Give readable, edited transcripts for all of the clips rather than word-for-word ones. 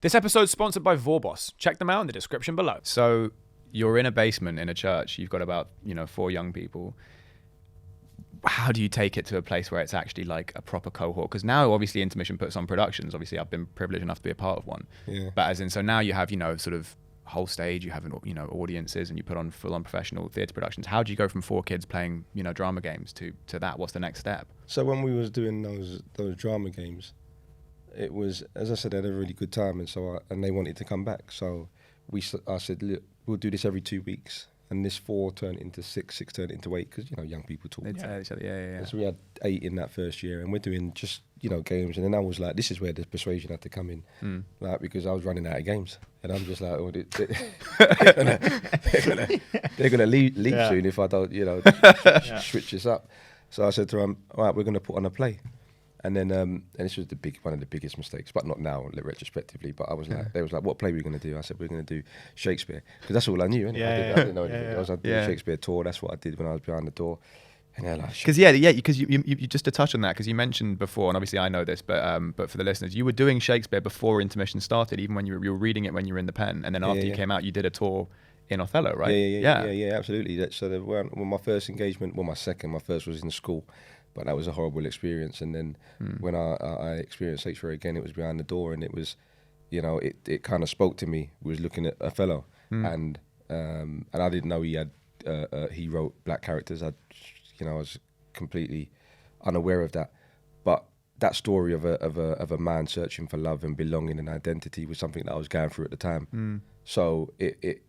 This episode is sponsored by Vorbos. Check them out in the description below. So you're in a basement in a church. You've got about, 4 young people. How do you take it to a place where it's actually like a proper cohort? Because now obviously Intermission puts on productions. Obviously I've been privileged enough to be a part of one. Yeah. But so now you have, sort of whole stage, you have, audiences, and you put on full on professional theatre productions. How do you go from 4 kids playing, drama games to that? What's the next step? So when we was doing those drama games, it was, as I said, I had a really good time, and they wanted to come back. So I said, look, we'll do this every 2 weeks, and this 4 turned into 6, 6 turned into 8, because young people talk. Yeah. So we had 8 in that first year, and we're doing just games, and then I was like, this is where the persuasion had to come in, like, because I was running out of games, and I'm just like, oh, they're gonna leave soon if I don't switch this up. So I said to them, all right, we're gonna put on a play. And then, and this was one of the biggest mistakes, but not now, retrospectively. But I was like, they was like, what play are we going to do? I said, we're going to do Shakespeare, because that's all I knew. I didn't know anything else. I did a Shakespeare tour. That's what I did when I was behind the door. And they're like, because because you just to touch on that, because you mentioned before, and obviously I know this, but for the listeners, you were doing Shakespeare before Intermission started, even when you were reading it when you were in the pen, and then after you came out, you did a tour in Othello, right? Yeah, absolutely. So when my first engagement, my first was in school. But that was a horrible experience. And then when I experienced Shakespeare again, it was behind the door, and it was, it kind of spoke to me. We was looking at Othello, and I didn't know he wrote black characters. I was completely unaware of that. But that story of a man searching for love and belonging and identity was something that I was going through at the time. So it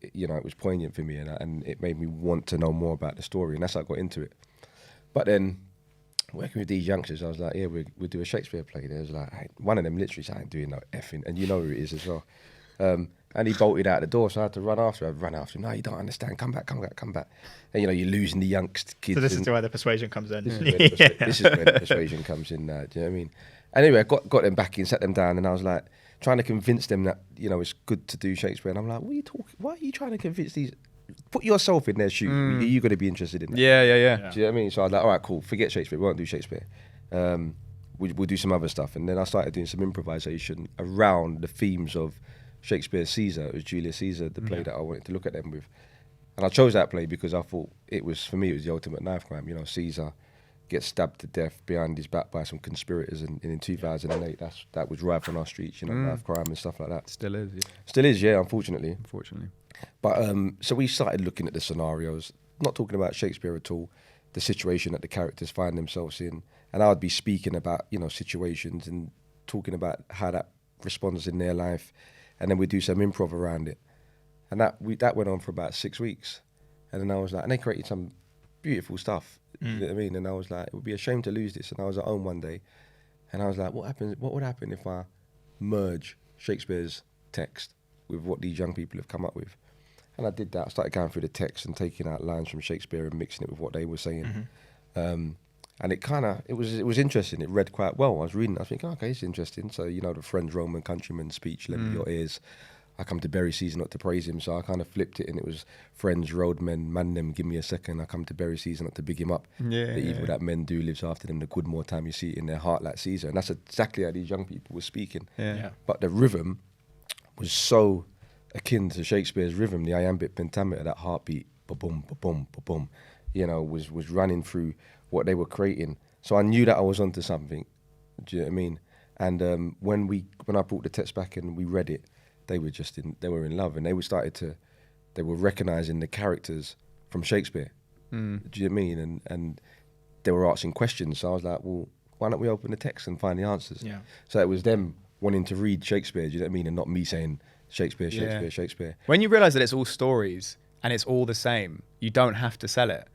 was poignant for me, and it made me want to know more about the story, and that's how I got into it. But then, working with these youngsters, I was like, yeah, we'll do a Shakespeare play. There was like, one of them literally said, I ain't doing no effing, and you know who it is as well. And he bolted out the door, so I had to run after him. No, you don't understand, come back. And you're losing the youngest kids. So this is where the persuasion comes in. This is where the persuasion comes in now, do you know what I mean? Anyway, I got them back in, sat them down, and I was like, trying to convince them that, it's good to do Shakespeare. And I'm like, what are you talking, why are you trying to convince these? Put yourself in their shoes. Are you going to be interested in that? Yeah. Do you know what I mean? So I was like, all right, cool. Forget Shakespeare. We won't do Shakespeare. We'll do some other stuff. And then I started doing some improvisation around the themes of Shakespeare's Caesar. It was Julius Caesar, the play that I wanted to look at them with. And I chose that play because I thought it was the ultimate knife crime. Caesar gets stabbed to death behind his back by some conspirators. And in 2008, that was rife on our streets, knife crime and stuff like that. Still is. Yeah. Still is, yeah, unfortunately. But so we started looking at the scenarios, not talking about Shakespeare at all, the situation that the characters find themselves in, and I would be speaking about situations and talking about how that responds in their life, and then we do some improv around it, and that went on for about 6 weeks, and then I was like, and they created some beautiful stuff, you know what I mean? And I was like, it would be a shame to lose this. And I was at home one day, and I was like, what would happen if I merge Shakespeare's text with what these young people have come up with? And I did that. I started going through the text and taking out lines from Shakespeare and mixing it with what they were saying. And it was interesting. It read quite well. I was reading, I was thinking, okay, it's interesting. So, the Friend's Roman countryman speech, lend me your ears. I come to bury Caesar not to praise him. So I kind of flipped it, and it was friends, roadmen, man them, give me a second. I come to bury Caesar not to big him up. The evil that men do lives after them. The good more time you see it in their heart like Caesar. And that's exactly how these young people were speaking. But the rhythm was so akin to Shakespeare's rhythm, the iambic pentameter, that heartbeat, ba-boom, ba-boom, ba-boom, was running through what they were creating. So I knew that I was onto something. Do you know what I mean? And when I brought the text back and we read it, they were in love, and they were recognizing the characters from Shakespeare. Do you know what I mean? And they were asking questions. So I was like, well, why don't we open the text and find the answers? Yeah. So it was them wanting to read Shakespeare, do you know what I mean? And not me saying Shakespeare. When you realise that it's all stories and it's all the same, you don't have to sell it.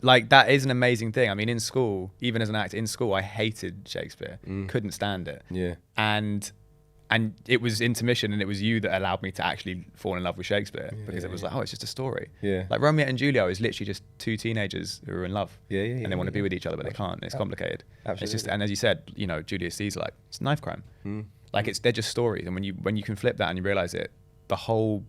Like, that is an amazing thing. I mean, in school, even as an actor, in school, I hated Shakespeare. Couldn't stand it. Yeah. And it was Intermission, and it was you that allowed me to actually fall in love with Shakespeare, because it was like, oh, it's just a story. Yeah. Like Romeo and Juliet is literally just 2 teenagers who are in love. And they want to be with each other, but they can't. It's complicated. Absolutely. It's just, and as you said, Julius Caesar, like, it's a knife crime. Like, they're just stories. And when you can flip that and you realise it, the whole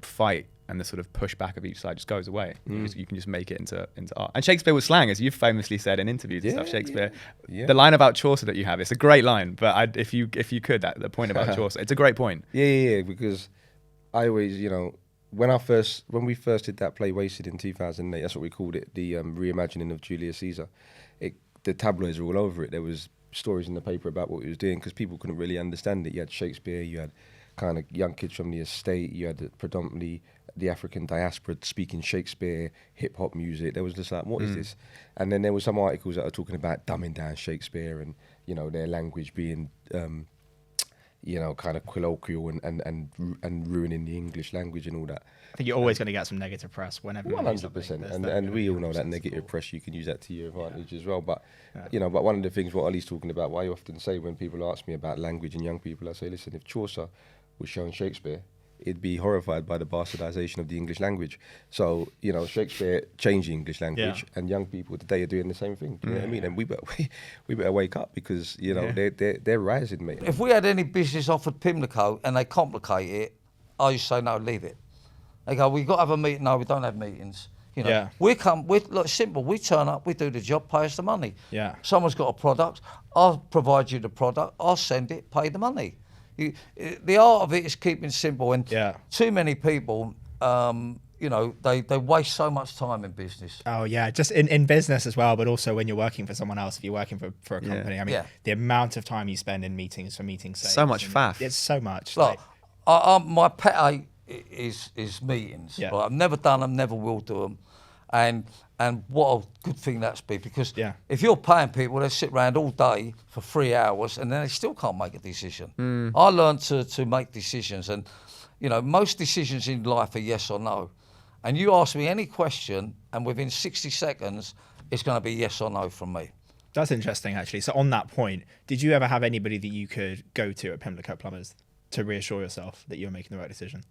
fight and the sort of pushback of each side just goes away. You can just make it into art. And Shakespeare was slang, as you've famously said in interviews and stuff. Shakespeare, the line about Chaucer that you have, it's a great line. But if you could, the point about Chaucer, it's a great point. Yeah. Because I always, when we first did that play Wasted in 2008, that's what we called it, the reimagining of Julius Caesar. The tabloids were all over it. There was stories in the paper about what he was doing because people couldn't really understand it. You had Shakespeare, you had kind of young kids from the estate, you had predominantly the African diaspora speaking Shakespeare, hip hop music. There was just like, what is this? And then there were some articles that are talking about dumbing down Shakespeare and, their language being, kind of colloquial and ruining the English language and all that. I think you're always going to get some negative press whenever you do 100%, and we all know that negative press, you can use that to your advantage as well. But but one of the things what Ollie's talking about, what I often say when people ask me about language and young people, I say, listen, if Chaucer was showing Shakespeare, it'd be horrified by the bastardization of the English language. So Shakespeare changed the English language, and young people today are doing the same thing. Do you know what I mean? And we better wake up because they're rising, mate. If we had any business offered Pimlico and they complicate it, I used to say no, leave it. They go, we've got to have a meeting. No, we don't have meetings. Look, simple. We turn up, we do the job, pay us the money. Yeah. Someone's got a product, I'll provide you the product, I'll send it, pay the money. The art of it is keeping simple, and too many people, they waste so much time in business. Oh yeah, just in business as well, but also when you're working for someone else, if you're working for a company. I mean, the amount of time you spend in meetings for meetings' sake. So much faff. It's so much. Look, my pet hate is meetings. Yeah. Right? I've never done them, never will do them, and what a good thing that's be, because if you're paying people, they sit around all day for 3 hours and then they still can't make a decision. I learned to make decisions, and most decisions in life are yes or no. And you ask me any question, and within 60 seconds, it's going to be yes or no from me. That's interesting, actually. So on that point, did you ever have anybody that you could go to at Pimlico Plumbers to reassure yourself that you were making the right decision?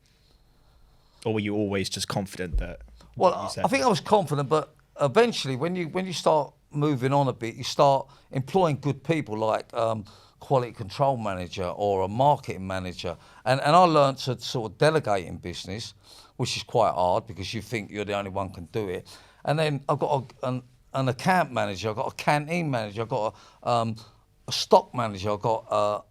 Or were you always just confident that? Well, I think I was confident, but eventually, when you start moving on a bit, you start employing good people like quality control manager or a marketing manager, and I learned to sort of delegate in business, which is quite hard because you think you're the only one can do it. And then I've got an account manager, I've got a canteen manager, I've got a stock manager, I've got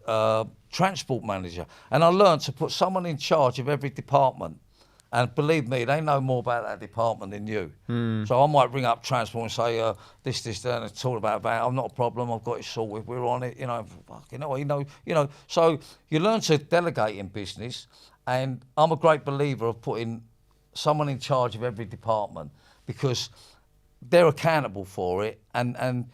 a transport manager, and I learned to put someone in charge of every department. And believe me, they know more about that department than you. So I might ring up transport and say, this, that, and it's all about that. I'm not a problem. I've got it sorted. We're on it. So you learn to delegate in business, and I'm a great believer of putting someone in charge of every department because they're accountable for it, and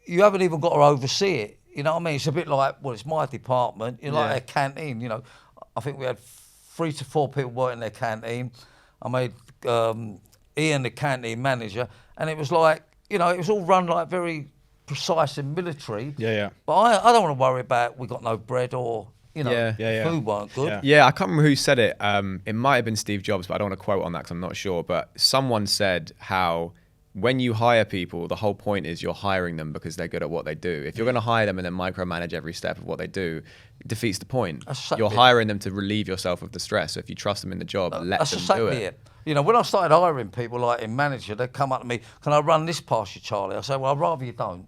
you haven't even got to oversee it. You know what I mean? It's a bit like, well, it's my department. Like a canteen. I think we had 3 to 4 people working in their canteen. I made Ian the canteen manager, and it was like, it was all run like very precise and military. Yeah. But I don't want to worry about we got no bread or food weren't good. Yeah, I can't remember who said it. It might have been Steve Jobs, but I don't want to quote on that because I'm not sure. But someone said how when you hire people, the whole point is you're hiring them because they're good at what they do. If you're going to hire them and then micromanage every step of what they do, it defeats the point. You're hiring them to relieve yourself of the stress. So if you trust them in the job, let them do it. When I started hiring people like in manager, they'd come up to me, can I run this past you, Charlie? I say, well, I'd rather you don't.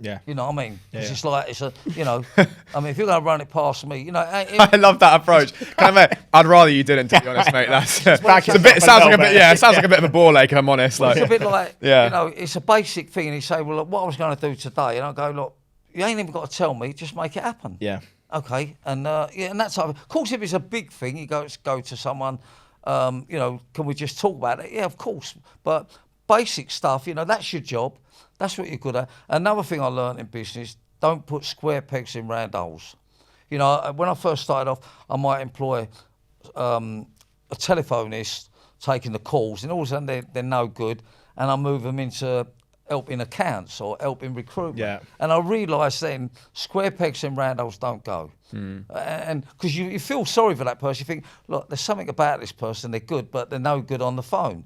Yeah. You know what I mean? Because it's like, if you're going to run it past me, I love that approach. I'd rather you didn't, to be honest, mate. It sounds like a bit of a ball ache, if I'm honest. It's a bit like, it's a basic thing. And you say, well, look, what I was going to do today, and I go, look, you ain't even got to tell me, just make it happen. Yeah. Okay. And and that's of course, if it's a big thing, you go to someone, can we just talk about it? Yeah, of course. But basic stuff, that's your job. That's what you're good at. Another thing I learned in business, don't put square pegs in round holes. When I first started off, I might employ a telephonist taking the calls, and all of a sudden they're no good, and I move them into helping accounts or helping recruitment. Yeah. And I realised then square pegs in round holes don't go. And because you feel sorry for that person, you think, look, there's something about this person, they're good, but they're no good on the phone.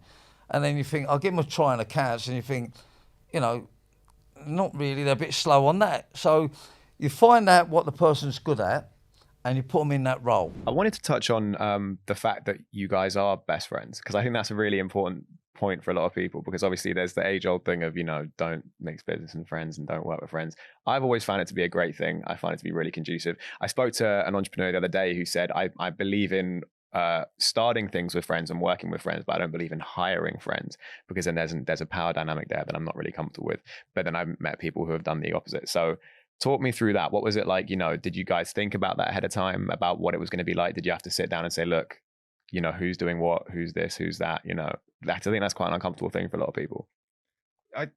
And then you think, I'll give them a try in accounts, and you think, not really, they're a bit slow on that. So you find out what the person's good at, and you put them in that role. I wanted to touch on the fact that you guys are best friends, because I think that's a really important point for a lot of people, because obviously there's the age-old thing of, don't mix business and friends and don't work with friends. I've always found it to be a great thing. I find it to be really conducive. I spoke to an entrepreneur the other day who said, I believe in starting things with friends and working with friends, but I don't believe in hiring friends, because then there's a power dynamic there that I'm not really comfortable with. But then I've met people who have done the opposite. So talk me through that. What was it like? Did you guys think about that ahead of time, about what it was going to be like? Did you have to sit down and say, look, who's doing what, who's this, who's that? I think that's quite an uncomfortable thing for a lot of people. I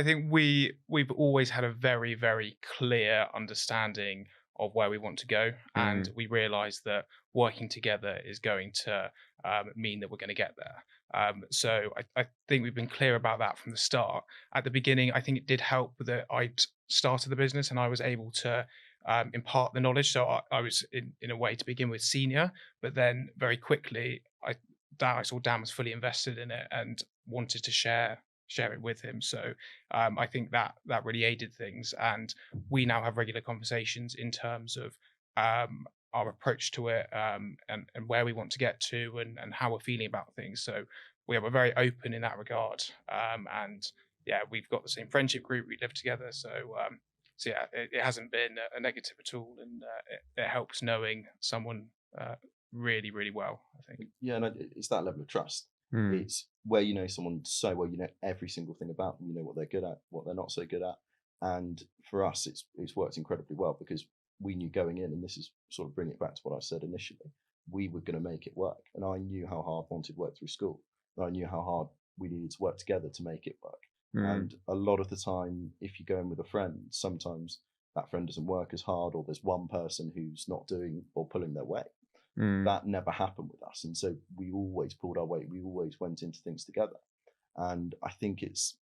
think we've always had a very, very clear understanding of where we want to go, and we realize that working together is going to mean that we're going to get there. So I think we've been clear about that from the start. At the beginning, I think it did help that I'd started the business and I was able to impart the knowledge. So I was in a way, to begin with, senior, but then very quickly I saw Dan was fully invested in it and wanted to share it with him. So I think that really aided things, and we now have regular conversations in terms of our approach to it, and where we want to get to, and how we're feeling about things. So we're very open in that regard, and yeah, we've got the same friendship group, we live together, so yeah, it hasn't been a negative at all, and it helps knowing someone really, really well, I think. Yeah, no, it's that level of trust. It's where you know someone so well, you know every single thing about them, you know what they're good at, what they're not so good at. And for us, it's worked incredibly well, because we knew going in, and this is sort of bringing it back to what I said initially, we were going to make it work. And I knew how hard Monty worked through school, and I knew how hard we needed to work together to make it work. And a lot of the time, if you go in with a friend, sometimes that friend doesn't work as hard, or there's one person who's not doing or pulling their weight. That never happened with us, and so we always pulled our weight. We always went into things together, and I think it's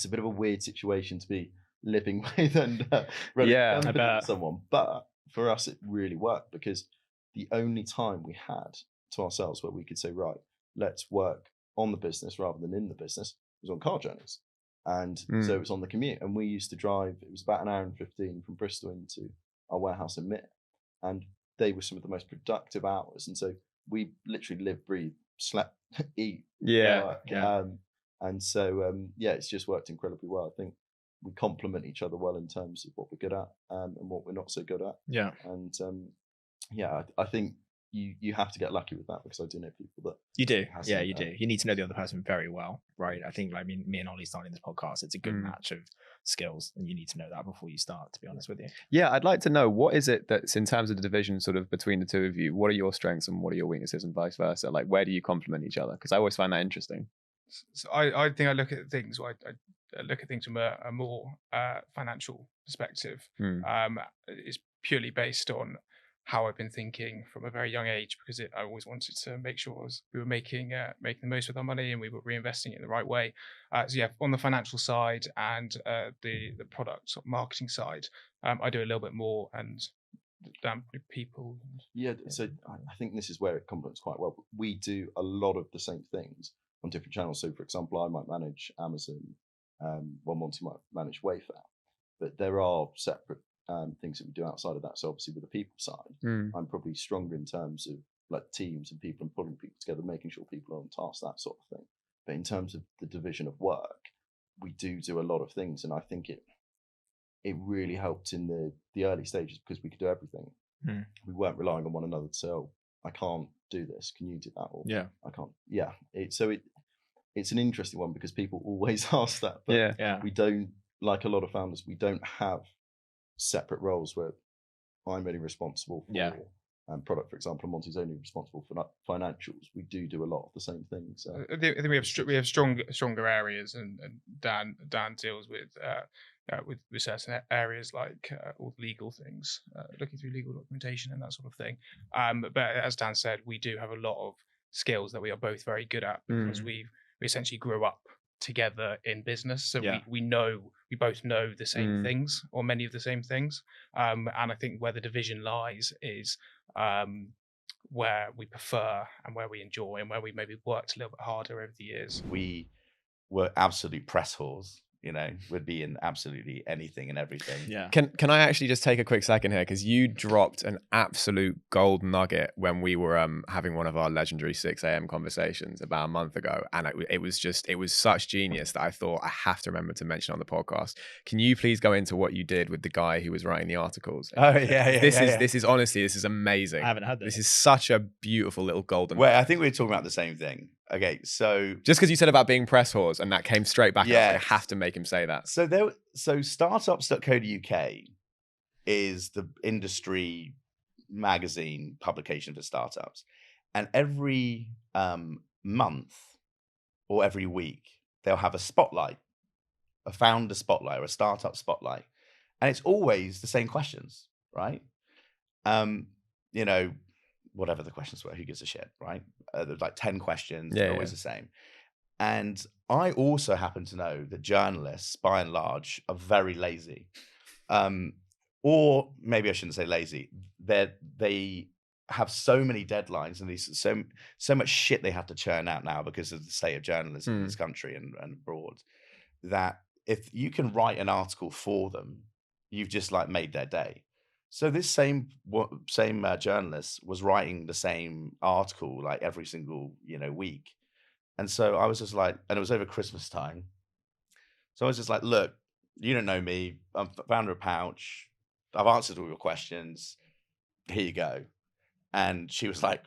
a bit of a weird situation to be living with and with someone. But for us, it really worked, because the only time we had to ourselves where we could say, right, let's work on the business rather than in the business, was on car journeys. And so it was on the commute, and we used to drive. It was about an hour and 15 from Bristol into our warehouse in Myr, and they were some of the most productive hours. And so we literally lived, breathe, slept, eat. And so, it's just worked incredibly well. I think we complement each other well in terms of what we're good at, and what we're not so good at. Yeah. And I think you have to get lucky with that, because I do know people that you do. Yeah, you do. You need to know the other person very well, right? I think me and Ollie starting this podcast, it's a good match of skills, and you need to know that before you start, to be honest with you. Yeah, I'd like to know, what is it that's, in terms of the division sort of between the two of you, what are your strengths and what are your weaknesses, and vice versa? Like, where do you complement each other? Because I always find that interesting. So I think I look at things from a more financial perspective. It's purely based on how I've been thinking from a very young age, because I always wanted to make sure we were making the most with our money, and we were reinvesting it in the right way. So yeah, on the financial side and the product marketing side, I do a little bit more, and people. Yeah, so I think this is where it complements quite well. We do a lot of the same things on different channels. So for example, I might manage Amazon, while Monty might manage Wayfair, but there are separate things that we do outside of that. So obviously with the people side, I'm probably stronger in terms of like teams and people and pulling people together, making sure people are on task, that sort of thing. But in terms of the division of work, we do a lot of things, and I think it really helped in the early stages, because we could do everything. We weren't relying on one another to say, oh, I can't do this, can you do that? Or I can't. Yeah. It's an interesting one, because people always ask that, but we don't, like a lot of founders, we don't have separate roles where I'm only responsible for product, for example, and Monty's only responsible for financials. We do a lot of the same things. I think we have stronger areas, and Dan deals with certain areas like all the legal things, looking through legal documentation and that sort of thing. But as Dan said, we do have a lot of skills that we are both very good at, because we essentially grew up together in business, so we both know the same things, or many of the same things, and I think where the division lies is where we prefer and where we enjoy, and where we maybe worked a little bit harder over the years. We were absolute press whores, would be in absolutely anything and everything. Yeah. Can I actually just take a quick second here, because you dropped an absolute gold nugget when we were having one of our legendary 6 a.m. conversations about a month ago, and it was such genius that I thought I have to remember to mention on the podcast. Can you please go into what you did with the guy who was writing the articles? Oh yeah. This is honestly, this is amazing. I haven't had this. This is such a beautiful little golden. Well, I think we were talking about the same thing. Okay, so just because you said about being press whores and that came straight back, Yes. I have to make him say that. So startups.co.uk is the industry magazine publication for startups, and every month or every week they'll have a spotlight, a founder spotlight or a startup spotlight, and it's always the same questions, right? Whatever the questions were, who gives a shit, right? There's like 10 questions, they're always the same. And I also happen to know that journalists, by and large, are very lazy. Or maybe I shouldn't say lazy. They have so many deadlines and so much shit they have to churn out now because of the state of journalism in this country and abroad, that if you can write an article for them, you've just like made their day. So this same journalist was writing the same article like every single week, and so I was just like, and it was over Christmas time, so I was just like, look, you don't know me, I'm founder of Pouch, I've answered all your questions, here you go. And she was like,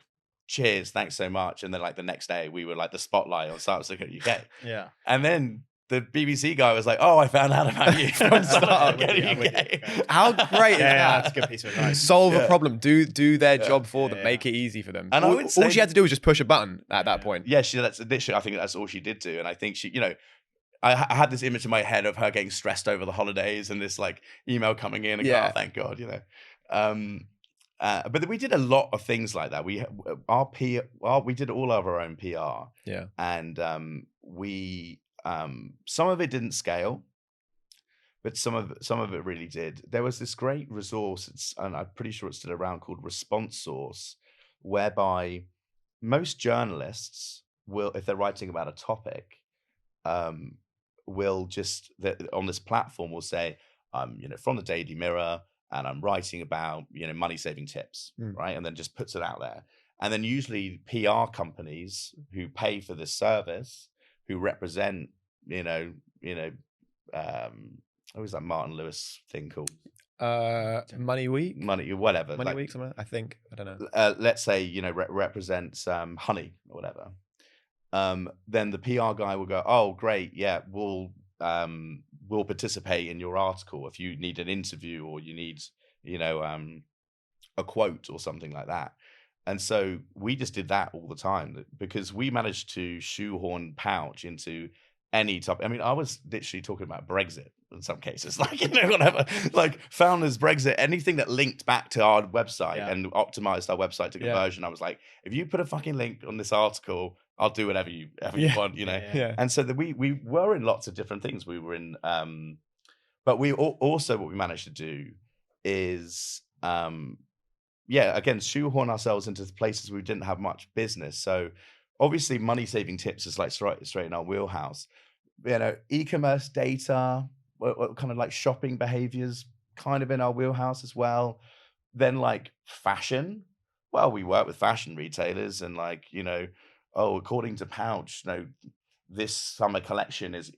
cheers, thanks so much. And then like the next day we were like the spotlight on Startups.co.uk. Yeah. And then the BBC guy was like, "Oh, I found out about you from Startups.co.uk." How great is that? That's a good piece of advice. Solve a problem, do their job for them, make it easy for them. And all she had to do was just push a button at that point. Yeah, that's literally, I think that's all she did do. And I think she, I had this image in my head of her getting stressed over the holidays and this like email coming in and go, oh, thank God, but we did a lot of things like that. We did all of our own PR. Yeah. And some of it didn't scale, but some of it really did. There was this great resource, and I'm pretty sure it's still around, called Response Source, whereby most journalists will, if they're writing about a topic, will just on this platform will say, from the Daily Mirror, and I'm writing about money saving tips, right? And then just puts it out there. And then usually PR companies who pay for this service, who represent, what was that Martin Lewis thing called? Money Week? Whatever. Money Week, something, I think. I don't know. Let's say, represents Honey or whatever. Then the PR guy will go, oh, great. Yeah, we'll participate in your article if you need an interview or you need, a quote or something like that. And so we just did that all the time because we managed to shoehorn Pouch into any topic. I mean, I was literally talking about Brexit in some cases, like, whatever, like Founders, Brexit, anything that linked back to our website and optimized our website to conversion. I was like, if you put a fucking link on this article, I'll do whatever you want, And so that we were in lots of different things. We were in, but we also, what we managed to do is, again, shoehorn ourselves into the places we didn't have much business. So obviously money saving tips is like straight in our wheelhouse. E-commerce data, what kind of like shopping behaviors kind of in our wheelhouse as well. Then like fashion. Well, we work with fashion retailers and like, according to Pouch, this summer collection is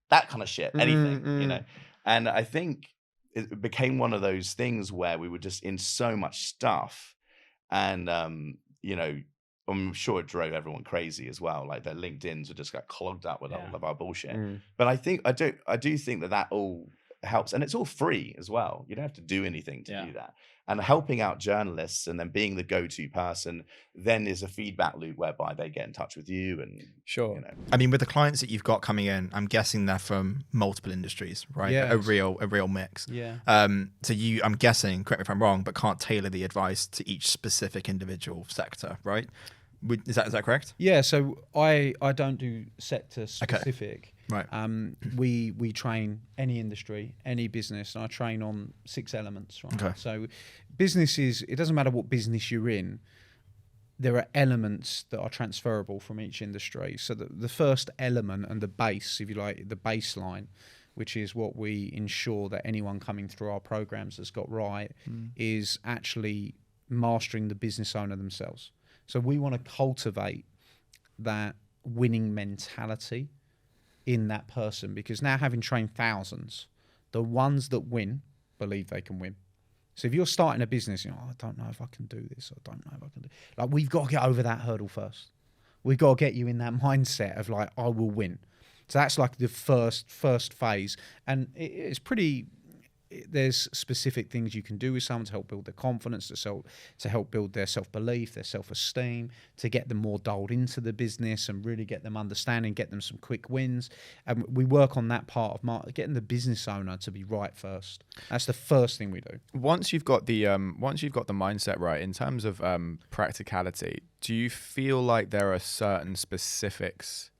that kind of shit, anything, And I think it became one of those things where we were just in so much stuff, and I'm sure it drove everyone crazy as well. Like their LinkedIn's would just got clogged up with all of our bullshit. But I do think that all helps, and it's all free as well. You don't have to do anything to do that. And helping out journalists and then being the go-to person then is a feedback loop whereby they get in touch with you. And sure, I mean, with the clients that you've got coming in, I'm guessing they're from multiple industries, right? Yes. A real mix. Yeah. So I'm guessing, correct me if I'm wrong, but can't tailor the advice to each specific individual sector, right? Is that correct? Yeah. So I don't do sector specific. Okay. Right. We train any industry, any business, and I train on 6 elements. Right. Okay. So business it doesn't matter what business you're in. there are elements that are transferable from each industry. So the first element and the base, if you like, the baseline, which is what we ensure that anyone coming through our programs has got right, is actually mastering the business owner themselves. So we want to cultivate that winning mentality in that person, because now, having trained thousands, the ones that win believe they can win. So if you're starting a business, I don't know if I can do this, I don't know if I can do, like, we've got to get over that hurdle first. We've got to get you in that mindset of like, I will win. So that's like the first phase, and it's pretty. There's specific things you can do with someone to help build their confidence, to help build their self-belief, their self-esteem, to get them more dialed into the business and really get them understanding, get them some quick wins. And we work on that part of getting the business owner to be right first. That's the first thing we do. Once you've got the mindset right, in terms of practicality, do you feel like there are certain specific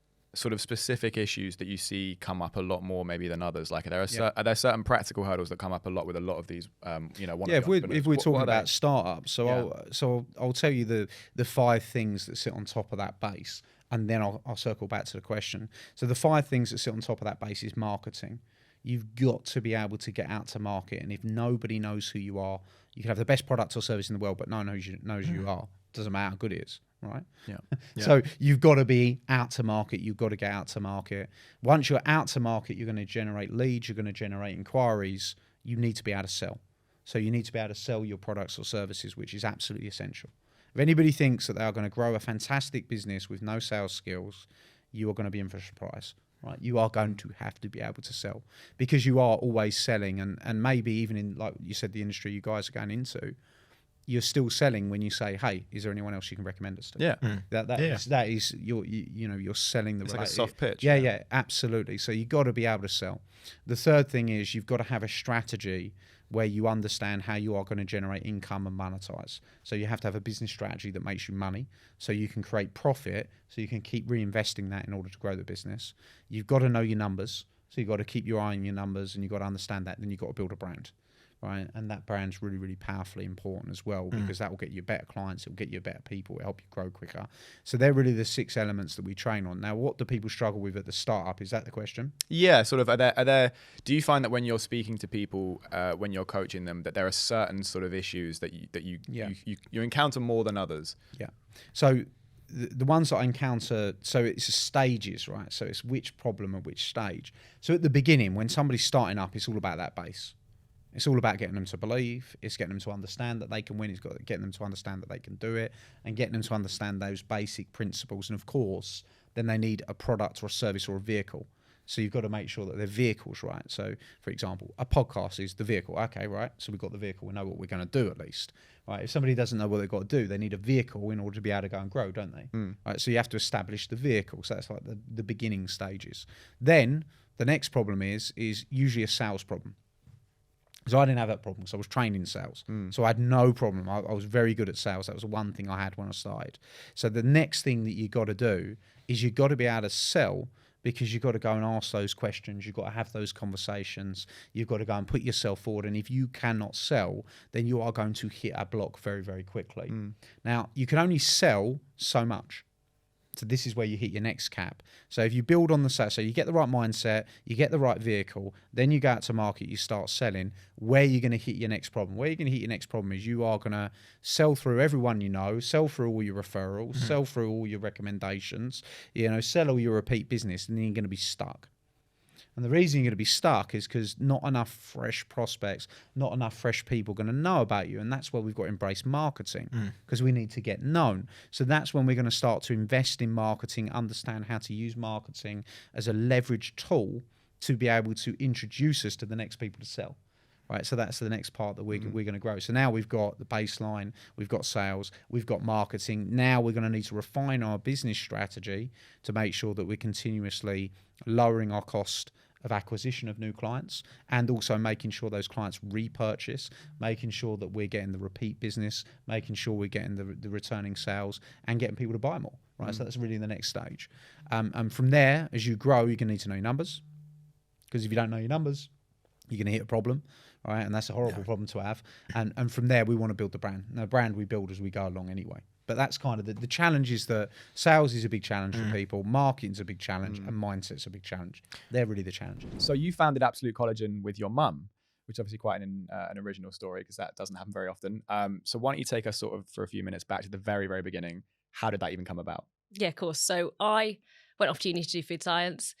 issues that you see come up a lot more maybe than others? Like, are there certain practical hurdles that come up a lot with a lot of these? If we're talking about startups, I'll tell you the 5 things that sit on top of that base, and then I'll circle back to the question. So the 5 things that sit on top of that base is marketing. You've got to be able to get out to market, and if nobody knows who you are, you can have the best product or service in the world, but no one knows who you are. Doesn't matter how good it is. Right. Yeah. So you've got to be out to market. You've got to get out to market. Once you're out to market, you're going to generate leads. You're going to generate inquiries. You need to be able to sell. So you need to be able to sell your products or services, which is absolutely essential. If anybody thinks that they are going to grow a fantastic business with no sales skills, you are going to be in for a surprise. Right. You are going to have to be able to sell, because you are always selling, and maybe even in, like you said, the industry you guys are going into, you're still selling when you say, "Hey, is there anyone else you can recommend us to?" Yeah, that is you're selling the. It's like a soft pitch. Yeah, absolutely. So you've got to be able to sell. The third thing is you've got to have a strategy where you understand how you are going to generate income and monetize. So you have to have a business strategy that makes you money, so you can create profit, so you can keep reinvesting that in order to grow the business. You've got to know your numbers, so you've got to keep your eye on your numbers, and you've got to understand that. And then you've got to build a brand. Right, and that brand's really, really powerfully important as well, because that will get you better clients, it will get you better people, it will help you grow quicker. So they're really the 6 elements that we train on. Now, what do people struggle with at the startup? Is that the question? Yeah, sort of. Are there? Do you find that when you're speaking to people, when you're coaching them, that there are certain sort of issues that you encounter more than others? Yeah. So the ones that I encounter, so it's stages, right? So it's which problem at which stage. So at the beginning, when somebody's starting up, it's all about that base. It's all about getting them to believe. It's getting them to understand that they can win. It's got getting them to understand that they can do it, and getting them to understand those basic principles. And of course, then they need a product or a service or a vehicle. So you've got to make sure that their vehicle's right. So, for example, a podcast is the vehicle. Okay, right. So we've got the vehicle. We know what we're going to do at least. Right. If somebody doesn't know what they've got to do, they need a vehicle in order to be able to go and grow, don't they? Right. So you have to establish the vehicle. So that's like the beginning stages. Then the next problem is usually a sales problem. So I didn't have that problem because I was trained in sales. So I had no problem. I was very good at sales. That was one thing I had when I started. So the next thing that you got to do is you've got to be able to sell, because you've got to go and ask those questions. You've got to have those conversations. You've got to go and put yourself forward. And if you cannot sell, then you are going to hit a block very, very quickly. Now, you can only sell so much. So this is where you hit your next cap. So if you build on the sales, so you get the right mindset, you get the right vehicle, then you go out to market, you start selling. Where you're going to hit your next problem? Where you're going to hit your next problem is you are going to sell through everyone you know, sell through all your referrals, sell through all your recommendations, sell all your repeat business, and then you're going to be stuck. And the reason you're going to be stuck is because not enough fresh prospects, not enough fresh people are going to know about you. And that's where we've got to embrace marketing, because we need to get known. So that's when we're going to start to invest in marketing, understand how to use marketing as a leverage tool to be able to introduce us to the next people to sell. Right, so that's the next part that we're going to grow. So now we've got the baseline, we've got sales, we've got marketing. Now we're going to need to refine our business strategy to make sure that we're continuously lowering our cost of acquisition of new clients, and also making sure those clients repurchase, making sure that we're getting the repeat business, making sure we're getting the returning sales, and getting people to buy more. Right, so that's really the next stage. And from there, as you grow, you're going to need to know your numbers, because if you don't know your numbers, you're going to hit a problem. all right? And that's a horrible problem to have. And from there, we want to build the brand. Now, the brand we build as we go along anyway. But that's kind of the challenge is that sales is a big challenge for people, marketing's a big challenge, and mindset's a big challenge. They're really the challenges. So you founded Absolute Collagen with your mum, which is obviously quite an original story because that doesn't happen very often. So why don't you take us sort of for a few minutes back to the very, very beginning? How did that even come about? Yeah, of course. So I went off to uni to do food science.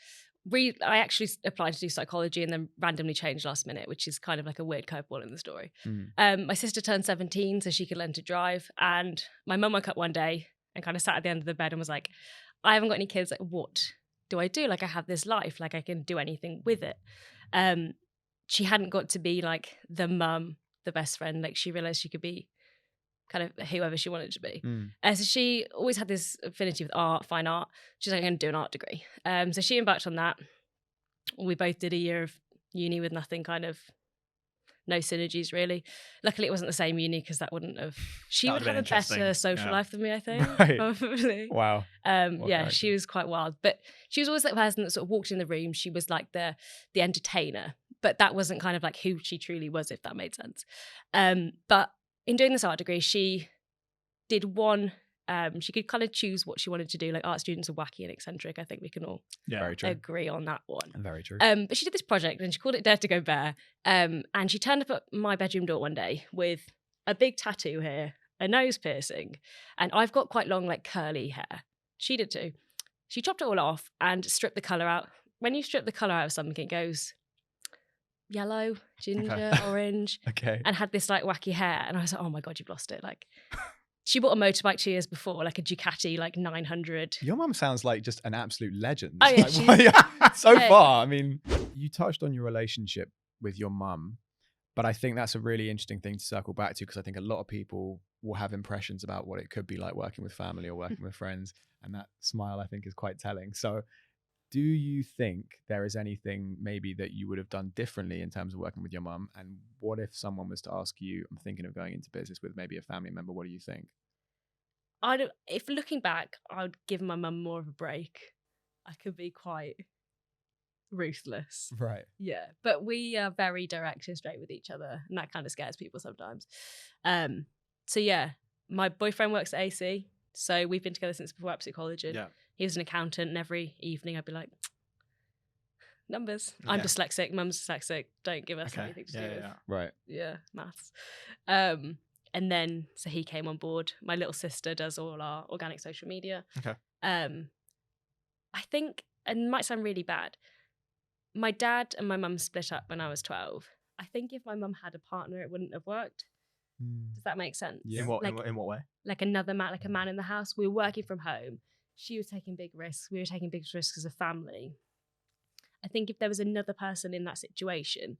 I actually applied to do psychology and then randomly changed last minute, which is kind of like a weird curveball in the story. My sister turned 17 so she could learn to drive. And my mum woke up one day and kind of sat at the end of the bed and was like, I haven't got any kids. Like, what do I do? Like, I have this life. Like, I can do anything with it. She hadn't got to be like the mum, the best friend. Like, she realized she could be kind of whoever she wanted to be. So she always had this affinity with art, fine art. She's like, I'm going to do an art degree. So she embarked on that. We both did a year of uni with nothing, kind of no synergies really. Luckily, it wasn't the same uni because that wouldn't have. She would have a better social life than me, I think. Right. Probably. Wow. Yeah, she was quite wild, but she was always that person that sort of walked in the room. She was like the entertainer, but that wasn't kind of like who she truly was, if that made sense. But in doing this art degree, she did one. She could kind of choose what she wanted to do. Like, art students are wacky and eccentric. I think we can all Very true. agree on that one. Very true. But she did this project and she called it Dare to Go Bare. And she turned up at my bedroom door one day with a big tattoo here, a nose piercing, and I've got quite long, like curly hair. She did too. She chopped it all off and stripped the colour out. When you strip the colour out of something, it goes yellow, ginger, orange, and had this like wacky hair. And I was like, oh my God, you've lost it. Like, she bought a motorbike 2 years before, like a Ducati, like 900. Your mum sounds like just an absolute legend. Oh, yeah, Like, so yeah. far, I mean, you touched on your relationship with your mum, but I think that's a really interesting thing to circle back to because I think a lot of people will have impressions about what it could be like working with family or working with friends. And that smile, I think, is quite telling. So do you think there is anything maybe that you would have done differently in terms of working with your mum? And what if someone was to ask you, I'm thinking of going into business with maybe a family member, what do you think? If looking back, I would give my mum more of a break. I could be quite ruthless. Right. Yeah, but we are very direct and straight with each other, and that kind of scares people sometimes. So yeah, my boyfriend works at AC, so we've been together since before Absolute Collagen. Yeah. He was an accountant, and every evening I'd be like, numbers. I'm dyslexic, mum's dyslexic, don't give us anything to do with. Right. Yeah, maths. And then, so he came on board. My little sister does all our organic social media. Okay. I think, and it might sound really bad, my dad and my mum split up when I was 12. I think if my mum had a partner, it wouldn't have worked. Does that make sense? Yeah. In what way? Like another man, like a man in the house. We were working from home. She was taking big risks. We were taking big risks as a family. I think if there was another person in that situation,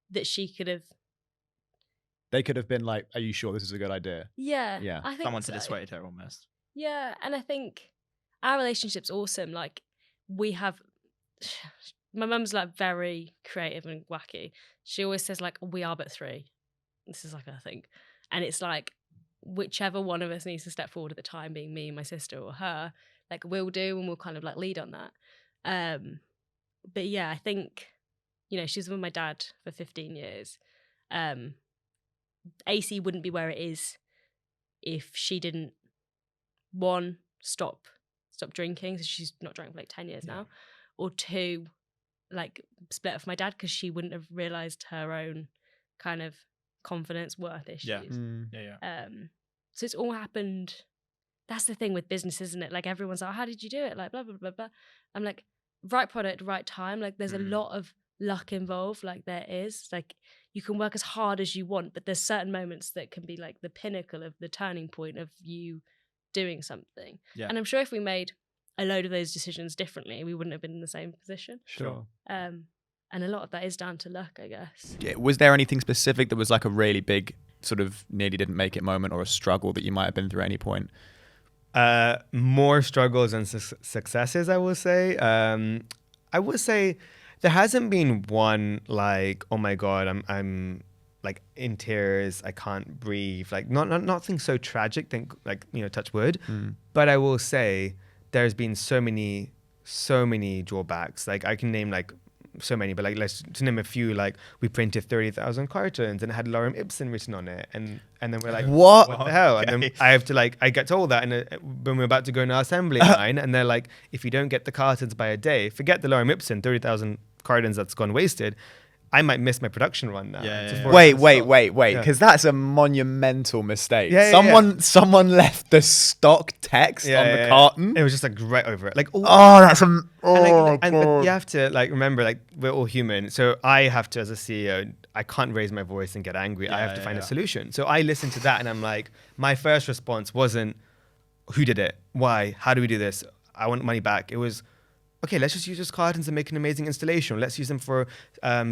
that she could have. They could have been like, are you sure this is a good idea? Yeah. Yeah. I think Someone so. to dissuade her almost. Yeah. And I think our relationship's awesome. Like, we have. My mum's like very creative and wacky. She always says, like, we are but three. This is like her thing. And it's like, whichever one of us needs to step forward at the time, being me, my sister, or her, like, we'll do, and we'll kind of like lead on that. But yeah, I think, you know, she was with my dad for 15 years. AC wouldn't be where it is if she didn't, one, stop drinking. So she's not drunk for like 10 years now. Or two, like, split up with my dad because she wouldn't have realised her own kind of confidence worth issues. So it's all happened. That's the thing with business, isn't it? Like, everyone's like, how did you do it? Like, blah, blah, blah, blah. I'm like, right product, right time. Like, there's a lot of luck involved. Like, there is. Like, you can work as hard as you want, but there's certain moments that can be like the pinnacle of the turning point of you doing something. Yeah. And I'm sure if we made a load of those decisions differently, we wouldn't have been in the same position. Sure. And a lot of that is down to luck, I guess. Was there anything specific that was like a really big sort of nearly didn't make it moment or a struggle that you might have been through at any point? More struggles than successes, I will say. I would say there hasn't been one like, oh my God, I'm like in tears, I can't breathe. Like nothing so tragic, like, you know, touch wood. But I will say there's been so many drawbacks. Like, I can name like so many, but like let's to name a few. Like we printed 30,000 cartons and it had Lorem Ipsum written on it, and then we're like, what the hell? And then I have to like, I get told that when we're about to go in our assembly line, and they're like, if you don't get the cartons by a day, forget the Lorem Ipsum, 30,000 cartons that's gone wasted. I might miss my production run now. Wait, because that's a monumental mistake. Someone left the stock text on the carton. It was just like right over it. Like, but you have to like remember, like we're all human. So I have to, as a CEO, I can't raise my voice and get angry. I have to find a solution. So I listened to that and I'm like, my first response wasn't, who did it? Why? How do we do this? I want money back. It was, okay, let's just use those cartons and make an amazing installation. Let's use them for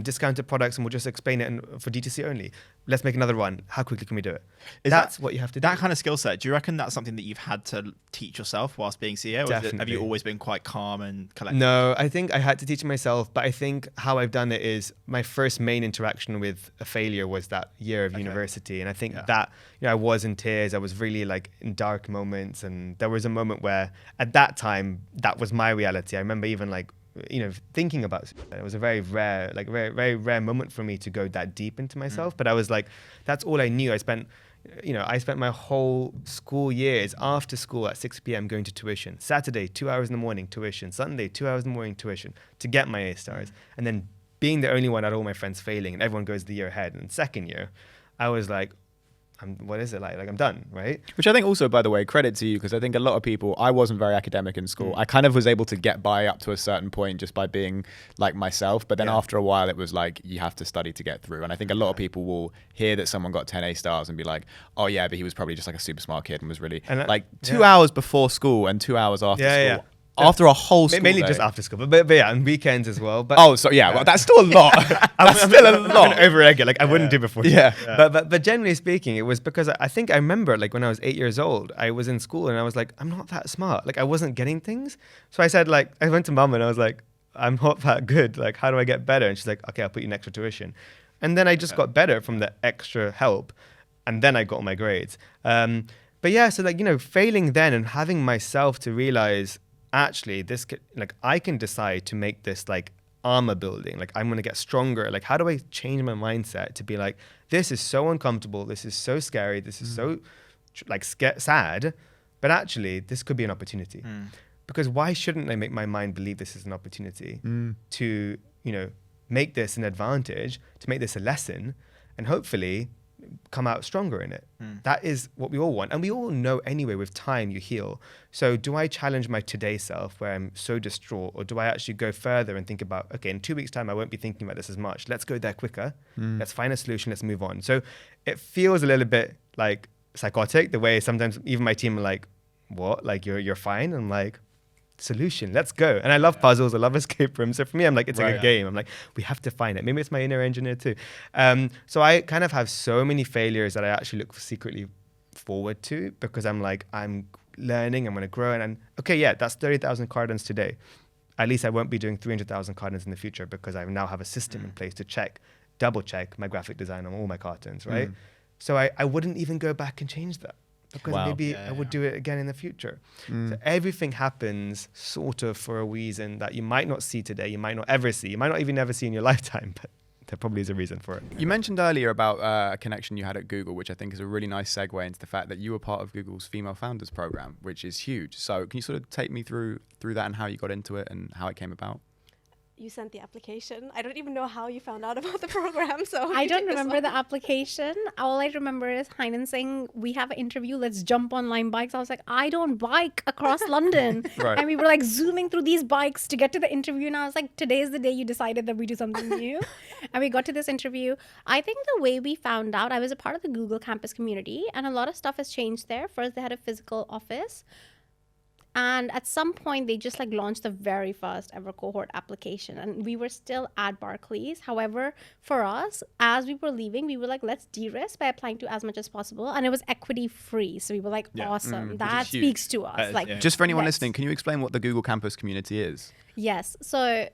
discounted products and we'll just explain it for D2C only. Let's make another one. How quickly can we do it? That's what you have to do. That kind of skill set, do you reckon that's something that you've had to teach yourself whilst being CEO? Or have you always been quite calm and collected? No, I think I had to teach it myself, but I think how I've done it is my first main interaction with a failure was that year of university. And I think that, I was in tears. I was really like in dark moments. And there was a moment where at that time, that was my reality. I remember even like, thinking about it. It was a very rare, very rare moment for me to go that deep into myself. But I was like, that's all I knew. I spent my whole school years after school at 6 p.m. going to tuition. Saturday, 2 hours in the morning, tuition. Sunday, 2 hours in the morning, tuition to get my A stars. And then being the only one out of all my friends failing and everyone goes the year ahead. And second year, I was like, what is it like? Like I'm done, right? Which I think also, by the way, credit to you, because I think a lot of people, I wasn't very academic in school. I kind of was able to get by up to a certain point just by being like myself. But then after a while, it was like, you have to study to get through. And I think a lot of people will hear that someone got 10 A stars and be like, oh yeah, but he was probably just like a super smart kid and was really like 2 hours before school and 2 hours after school. After a whole school mainly day. just after school, but yeah, and weekends as well. But well, that's still a lot. That's still a lot. Over-regular, like I wouldn't do before. But generally speaking, it was because I think I remember like when I was 8 years old, I was in school and I was like, I'm not that smart. Like I wasn't getting things. So I said like, I went to mum and I was like, I'm not that good. Like, how do I get better? And she's like, okay, I'll put you in extra tuition. And then I just got better from the extra help. And then I got my grades. But yeah, so like, failing then and having myself to realize, actually, this could, like I can decide to make this like armor building. Like I'm gonna get stronger. Like how do I change my mindset to be like, this is so uncomfortable. This is so scary. This is so like sad. But actually, this could be an opportunity. Because why shouldn't I make my mind believe this is an opportunity to make this an advantage, to make this a lesson, and hopefully come out stronger in it. That is what we all want. And we all know anyway, with time you heal. So do I challenge my today self where I'm so distraught, or do I actually go further and think about, okay, in 2 weeks time, I won't be thinking about this as much. Let's go there quicker. Let's find a solution. Let's move on. So it feels a little bit like psychotic, the way sometimes even my team are like, what? Like you're fine? I'm like, solution, let's go. And I love puzzles, I love escape rooms. So for me, I'm like, it's like a game. I'm like, we have to find it. Maybe it's my inner engineer too. So I kind of have so many failures that I actually look secretly forward to, because I'm like, I'm learning, I'm going to grow. And okay, yeah, that's 30,000 cartons today. At least I won't be doing 300,000 cartons in the future, because I now have a system in place to double check my graphic design on all my cartons, right? So I wouldn't even go back and change that, because maybe I would do it again in the future. So everything happens sort of for a reason that you might not see today, you might not ever see, you might not even ever see in your lifetime, but there probably is a reason for it. You mentioned earlier about a connection you had at Google, which I think is a really nice segue into the fact that you were part of Google's Female Founders Program, which is huge. So can you sort of take me through that and how you got into it and how it came about? You sent the application. I don't even know how you found out about the program. So I don't remember the application. All I remember is Hainan saying, we have an interview, let's jump on Lime bikes. I was like, I don't bike across London. Right. And we were like zooming through these bikes to get to the interview. And I was like, today's the day you decided that we do something new. And we got to this interview. I think the way we found out, I was a part of the Google campus community, and a lot of stuff has changed there. First, they had a physical office. And at some point, they just like launched the very first ever cohort application. And we were still at Barclays. However, for us, as we were leaving, we were like, let's de-risk by applying to as much as possible. And it was equity free. So we were like, awesome. That speaks to us. Just for anyone listening, can you explain what the Google Campus community is? Yes. So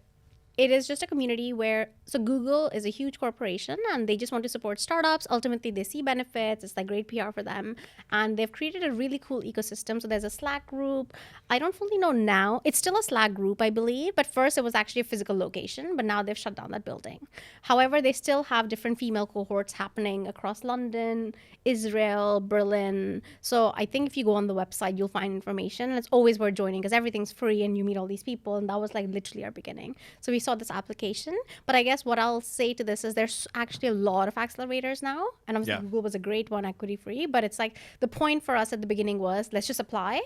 it is just a community where, so Google is a huge corporation and they just want to support startups. Ultimately, they see benefits. It's like great PR for them. And they've created a really cool ecosystem. So there's a Slack group. I don't fully know now. It's still a Slack group, I believe. But first, it was actually a physical location. But now they've shut down that building. However, they still have different female cohorts happening across London, Israel, Berlin. So I think if you go on the website, you'll find information. And it's always worth joining because everything's free and you meet all these people. And that was like literally our beginning. So we saw this application. But I guess what I'll say to this is there's actually a lot of accelerators now. And obviously Google was a great one, equity free. But it's like the point for us at the beginning was let's just apply.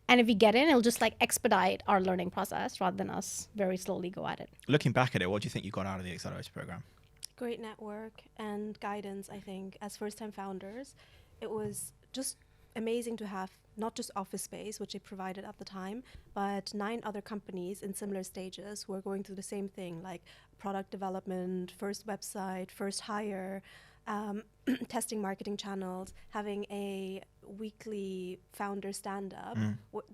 And if we get in, it'll just like expedite our learning process rather than us very slowly go at it. Looking back at it, what do you think you got out of the accelerator program? Great network and guidance, I think, as first-time founders. It was just amazing to have not just office space, which they provided at the time, but 9 other companies in similar stages who are going through the same thing, like product development, first website, first hire, testing marketing channels, having a weekly founder stand-up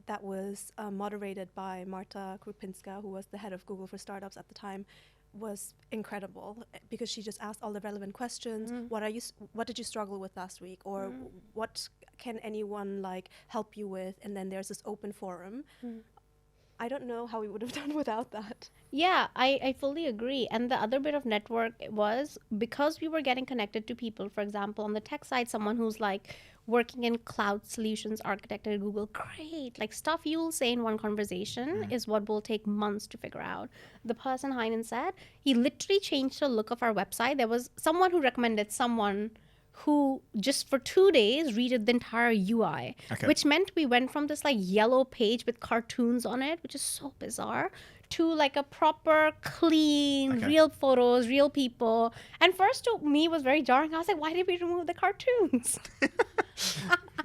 that was moderated by Marta Krupinska, who was the head of Google for Startups at the time, was incredible because she just asked all the relevant questions. What did you struggle with last week, or what can anyone like help you with? And then there's this open forum. I don't know how we would have done without that. Yeah, I fully agree. And the other bit of network was because we were getting connected to people, for example, on the tech side, someone who's like working in cloud solutions architect at Google, great. Like stuff you'll say in one conversation is what will take months to figure out. The person Heinen said, he literally changed the look of our website. There was someone who recommended someone who just for 2 days redid the entire UI, which meant we went from this like yellow page with cartoons on it, which is so bizarre, to like a proper, clean, real photos, real people. And first to me was very jarring. I was like, why did we remove the cartoons?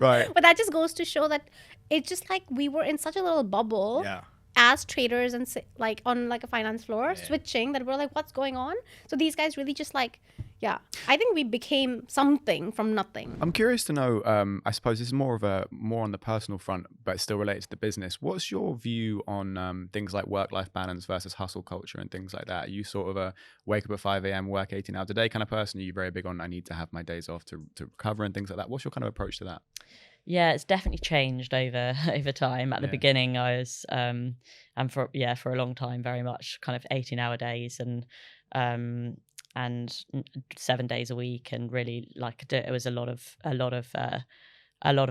Right. But that just goes to show that it's just like we were in such a little bubble. As traders and like on like a finance floor switching that we're like, what's going on? So these guys really just like, I think we became something from nothing. I'm curious to know, I suppose this is more on the personal front, but still related to the business. What's your view on things like work-life balance versus hustle culture and things like that? Are you sort of a wake up at 5 a.m., work 18 hours a day kind of person? Are you very big on I need to have my days off to recover and things like that? What's your kind of approach to that? Yeah, it's definitely changed over time. At the beginning, I was, and for a long time, very much kind of 18-hour days and 7 days a week, and really like it was a lot of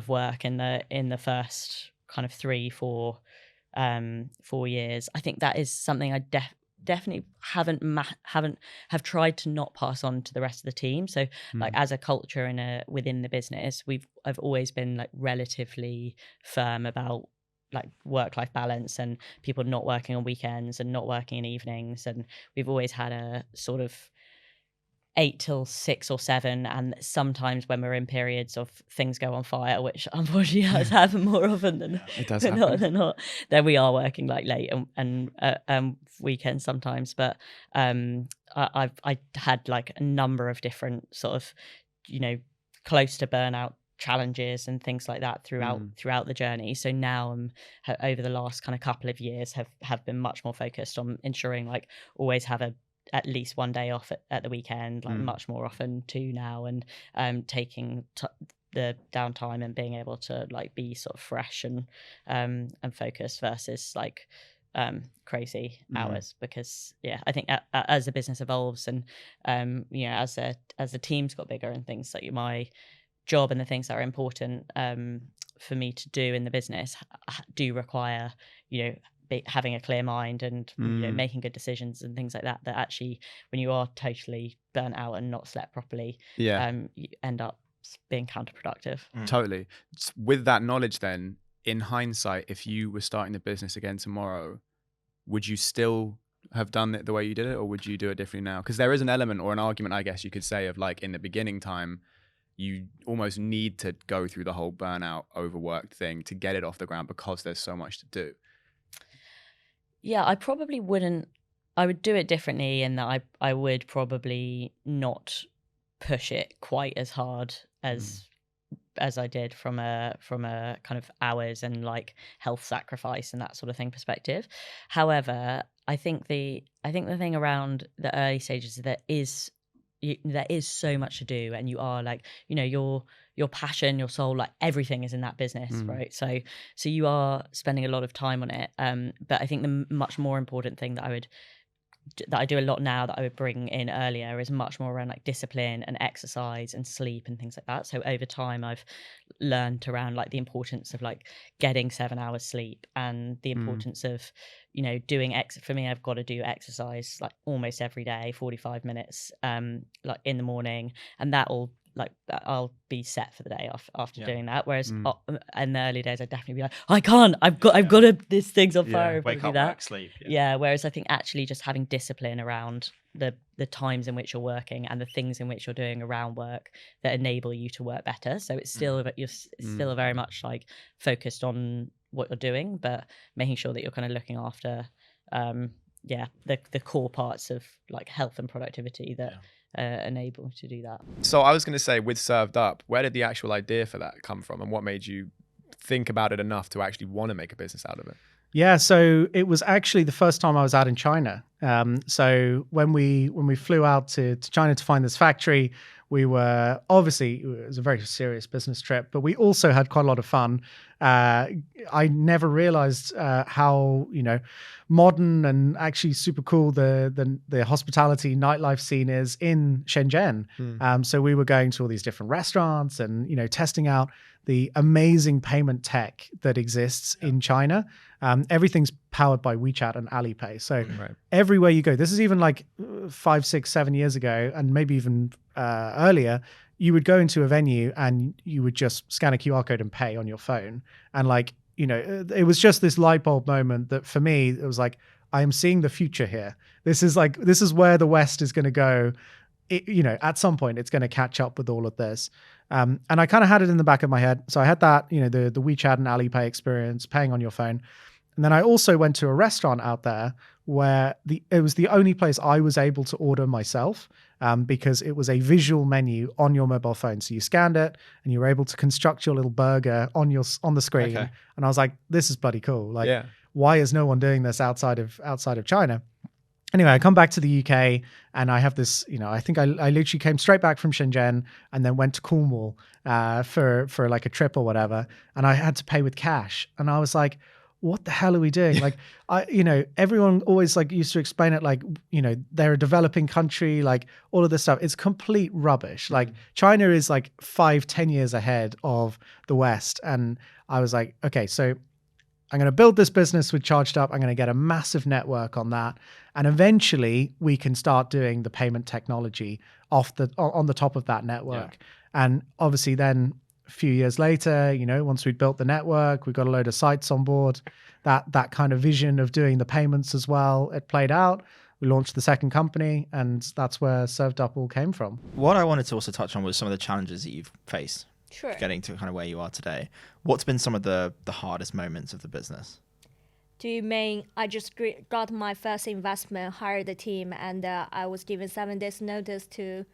work in the first kind of 3-4 years. I think that is something I definitely have tried to not pass on to the rest of the team. So like as a culture within the business, I've always been like relatively firm about like work-life balance and people not working on weekends and not working in evenings, and we've always had a sort of 8 till 6 or 7, and sometimes when we're in periods of things go on fire, which unfortunately has happened more often than not, then we are working like late and weekends sometimes. But I had like a number of different sort of, close to burnout challenges and things like that throughout the journey. So now over the last kind of couple of years have been much more focused on ensuring like always have at least one day off at the weekend, like much more often 2 now, and taking the downtime and being able to like be sort of fresh and focused versus like crazy hours. Because I think as the business evolves and as the team's got bigger and things, like my job and the things that are important for me to do in the business do require having a clear mind and making good decisions and things like that actually when you are totally burnt out and not slept properly, you end up being counterproductive. Totally. With that knowledge then, in hindsight, if you were starting the business again tomorrow, would you still have done it the way you did it, or would you do it differently now? Because there is an element or an argument, I guess you could say, of like in the beginning time, you almost need to go through the whole burnout, overworked thing to get it off the ground because there's so much to do. Yeah, I probably wouldn't. I would do it differently in that I would probably not push it quite as hard as as I did from a kind of hours and like health sacrifice and that sort of thing perspective. However, I think the thing around the early stages is there is so much to do, and you are like, you know, your passion, your soul, like everything is in that business, right? So you are spending a lot of time on it. But I think the much more important thing that I do a lot now that I would bring in earlier is much more around like discipline and exercise and sleep and things like that. So over time I've learned around like the importance of like getting 7 hours sleep, and the importance of, you know, doing for me, I've got to do exercise like almost every day, 45 minutes like in the morning, and I'll be set for the day after doing that. Whereas in the early days, I'd definitely be like, I can't. I've got to. This thing's on fire. Wake up, work, sleep. Yeah. Whereas I think actually just having discipline around the times in which you're working and the things in which you're doing around work that enable you to work better. So it's still still very much like focused on what you're doing, but making sure that you're kind of looking after the core parts of like health and productivity that. Enable to do that. So I was going to say, with Served Up, where did the actual idea for that come from, and what made you think about it enough to actually want to make a business out of it? Yeah, so it was actually the first time I was out in China. So when we flew out to China to find this factory, we were obviously, it was a very serious business trip, but we also had quite a lot of fun. I never realized how, you know, modern and actually super cool the hospitality nightlife scene is in Shenzhen. So we were going to all these different restaurants and, you know, testing out the amazing payment tech that exists in China. Everything's powered by WeChat and Alipay. So everywhere you go, this is even like 5, 6, 7 years ago, and maybe even earlier, you would go into a venue and you would just scan a QR code and pay on your phone. And like, you know, it was just this light bulb moment that for me, it was like, I am seeing the future here. This is where the West is going to go. You know, at some point it's going to catch up with all of this. And I kind of had it in the back of my head. So I had that, you know, the WeChat and Alipay experience, paying on your phone. And then I also went to a restaurant out there where it was the only place I was able to order myself, because it was a visual menu on your mobile phone. So you scanned it and you were able to construct your little burger on the screen. Okay. And I was like, this is bloody cool. Like, why is no one doing this outside of China? Anyway, I come back to the UK and I have this, you know, I think I literally came straight back from Shenzhen and then went to Cornwall for like a trip or whatever. And I had to pay with cash. And I was like, what the hell are we doing? Like, you know, everyone always like used to explain it like, you know, they're a developing country, like all of this stuff. It's complete rubbish. Like China is like 5-10 years ahead of the West. And I was like, okay, so I'm going to build this business with Charged Up. I'm going to get a massive network on that. And eventually we can start doing the payment technology on the top of that network. Yeah. And obviously then a few years later, you know, once we'd built the network, we got a load of sites on board, that kind of vision of doing the payments as well, it played out. We launched the second company, and that's where Served Up all came from. What I wanted to also touch on was some of the challenges that you've faced. Sure. Getting to kind of where you are today. What's been some of the hardest moments of the business? I just got my first investment, hired a team, and I was given 7 days notice to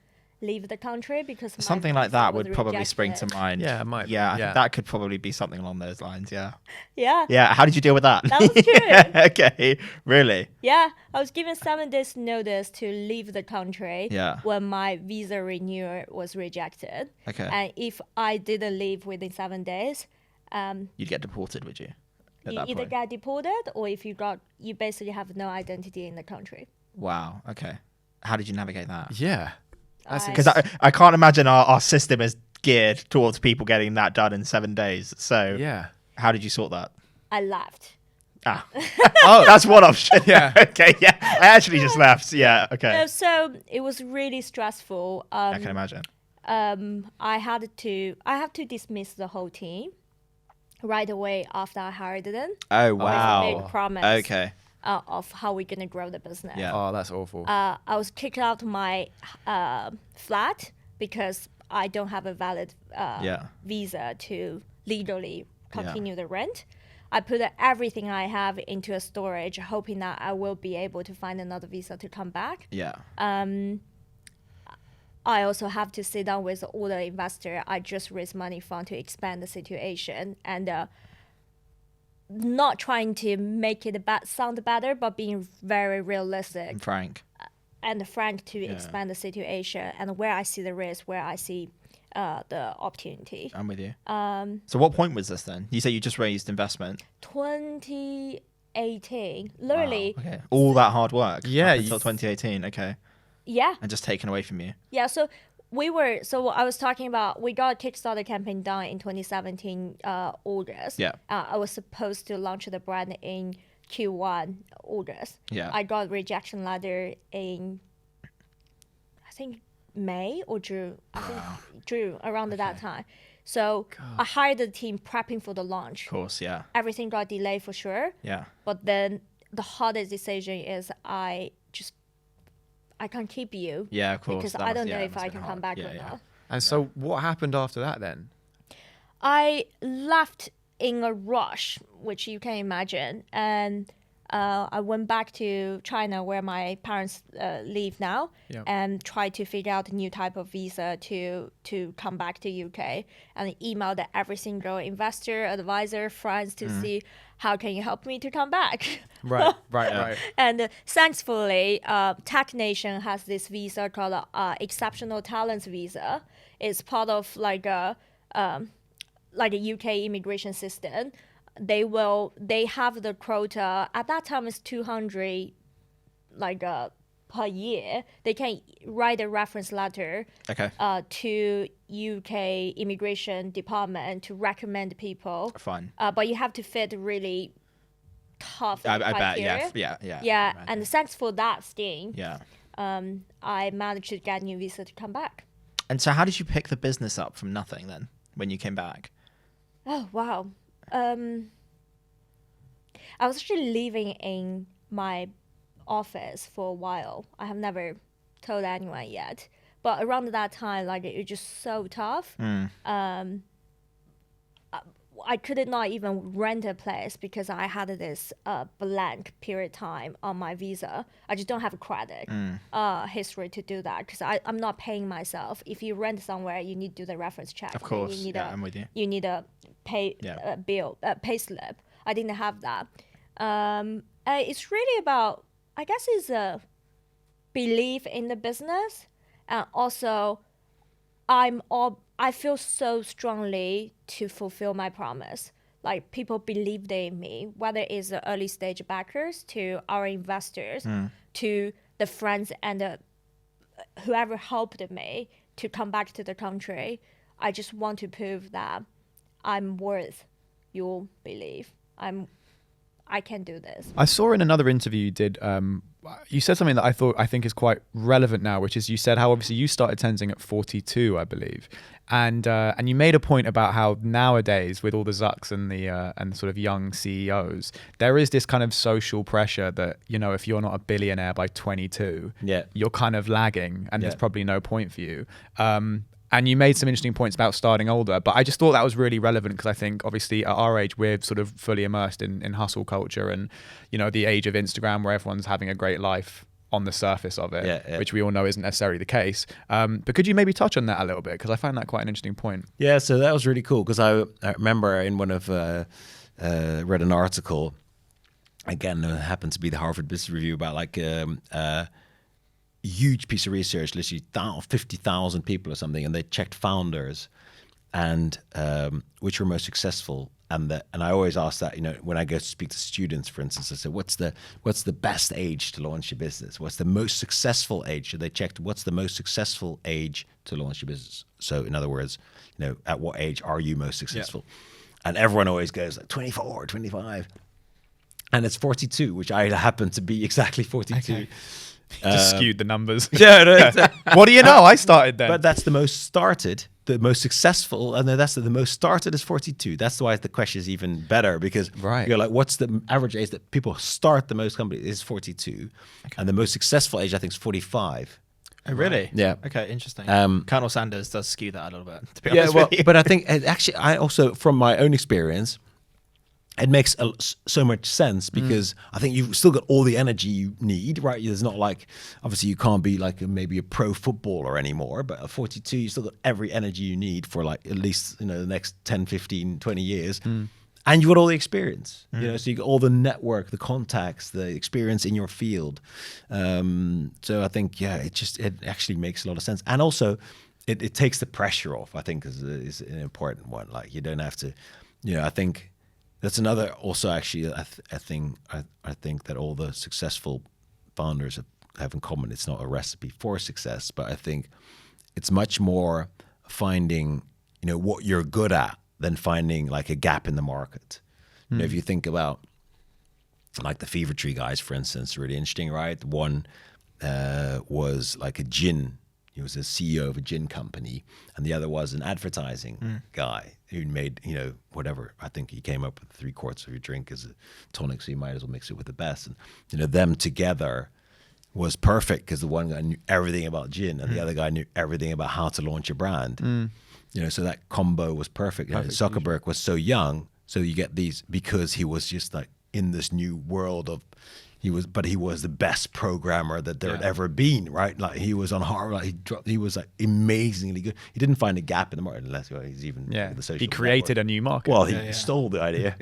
leave the country because something like that would probably spring to mind. Yeah, it might. Yeah, I think that could probably be something along those lines. Yeah. Yeah. Yeah. How did you deal with that? That was true. Okay. Really? Yeah, I was given 7 days notice to leave the country. Yeah. When my visa renewal was rejected. Okay. And if I didn't leave within 7 days, you'd get deported, would you? You either get deported, or if you basically have no identity in the country. Wow. Okay. How did you navigate that? Yeah. Because I can't imagine our system is geared towards people getting that done in 7 days. So yeah, how did you sort that? I left. Oh, that's one option. Yeah. Okay. Yeah. I actually just left. Yeah. Okay. So it was really stressful. I can imagine. I had to dismiss the whole team right away after I hired them. Oh wow. With a big promise. Okay. Of how we're gonna grow the business. Yeah. Oh, that's awful. I was kicked out of my flat because I don't have a valid visa to legally continue the rent. I put everything I have into a storage, hoping that I will be able to find another visa to come back. Yeah. I also have to sit down with all the investor I just raised money from to expand the situation, and not trying to make it sound better, but being very realistic And frank. To expand the situation and where I see the risk, where I see the opportunity. I'm with you. So what point was this then? You say you just raised investment. 2018, literally. Wow. Okay. All that hard work. Yeah. Until 2018. Okay. Yeah. And just taken away from you. Yeah. So I was talking about, we got a Kickstarter campaign done in 2017 August. Yeah. I was supposed to launch the brand in Q1 August. Yeah. I got rejection letter in, I think, May or June. I think June, around that time. So I hired the team prepping for the launch. Of course, yeah. Everything got delayed for sure. Yeah. But then the hardest decision is I can't keep you. Yeah, of course. Because I don't know if I can come back or not. And so what happened after that then? I left in a rush, which you can imagine, and I went back to China where my parents live now, and tried to figure out a new type of visa to come back to UK, and emailed every single investor, advisor, friends to see how can you help me to come back. Right. And thankfully, Tech Nation has this visa called Exceptional Talents Visa. It's part of like a UK immigration system. They have the quota at that time is 200 per year. They can write a reference letter to UK immigration department to recommend people. Fine. But you have to fit really tough I criteria. bet. Yeah. And thanks for that, Sting. Yeah. I managed to get a new visa to come back. And so how did you pick the business up from nothing then when you came back? Oh, wow. I was actually living in my office for a while. I have never told anyone yet. But around that time, like, it was just so tough. I could not even rent a place because I had this blank period time on my visa. I just don't have a credit history to do that because I'm not paying myself. If you rent somewhere, you need to do the reference check. Of course, you need I'm with you. You need a pay slip. I didn't have that. It's really about, I guess, it's a belief in the business, and also I feel so strongly to fulfill my promise. Like, people believed in me, whether it's the early stage backers to our investors, to the friends and whoever helped me to come back to the country. I just want to prove that I'm worth your belief. I can do this. I saw in another interview you did, you said something that I think is quite relevant now, which is you said how obviously you started Tenzing at 42, I believe, and you made a point about how nowadays with all the Zucks and the sort of young CEOs, there is this kind of social pressure that, you know, if you're not a billionaire by 22, you're kind of lagging, and there's probably no point for you. And you made some interesting points about starting older, but I just thought that was really relevant because I think obviously at our age, we're sort of fully immersed in hustle culture and, you know, the age of Instagram where everyone's having a great life on the surface of it, which we all know isn't necessarily the case. But could you maybe touch on that a little bit? Because I found that quite an interesting point. Yeah, so that was really cool because I remember in one of, read an article, again, it happened to be the Harvard Business Review about like, huge piece of research, literally 50,000 people or something, and they checked founders and which were most successful. And I always ask that, you know, when I go to speak to students, for instance, I say, what's the best age to launch your business? What's the most successful age? So they checked what's the most successful age to launch your business. So in other words, you know, at what age are you most successful? And everyone always goes like 24, 25. And it's 42, which I happen to be exactly 42. Okay. Just skewed the numbers. Yeah, no, exactly. What do you know? I started then. But that's the most started, the most successful, and that's the most started is 42. That's why the question is even better because you're like, what's the average age that people start the most companies is 42, and the most successful age I think is 45. Oh, really? Yeah. Okay, interesting. Colonel Sanders does skew that a little bit. To be honest with you. But I think actually, I also from my own experience. it makes so much sense because I think you've still got all the energy you need, right? There's not like, obviously you can't be like maybe a pro footballer anymore, but at 42, you still got every energy you need for like at least, the next 10, 15, 20 years. And you've got all the experience, so you got all the network, the contacts, the experience in your field. So I think, it actually makes a lot of sense. And also it takes the pressure off, I think is an important one. Like you don't have to, I think that's another also actually I think that all the successful founders have in common. It's not a recipe for success, but I think it's much more finding, what you're good at than finding like a gap in the market. If you think about like the Fever Tree guys, for instance, really interesting, right? One was like a gin. He was a CEO of a gin company, and the other was an advertising guy who made, whatever. I think he came up with 3/4 of your drink as a tonic, so you might as well mix it with the best. And them together was perfect because the one guy knew everything about gin, and the other guy knew everything about how to launch a brand. So that combo was perfect. Zuckerberg was so young, so you get these because he was just like in this new world of. He was the best programmer that there had ever been, right? Like he was on Harvard, like he was like amazingly good. He didn't find a gap in the market unless he's even the social he created network. A new market. Well, he stole the idea,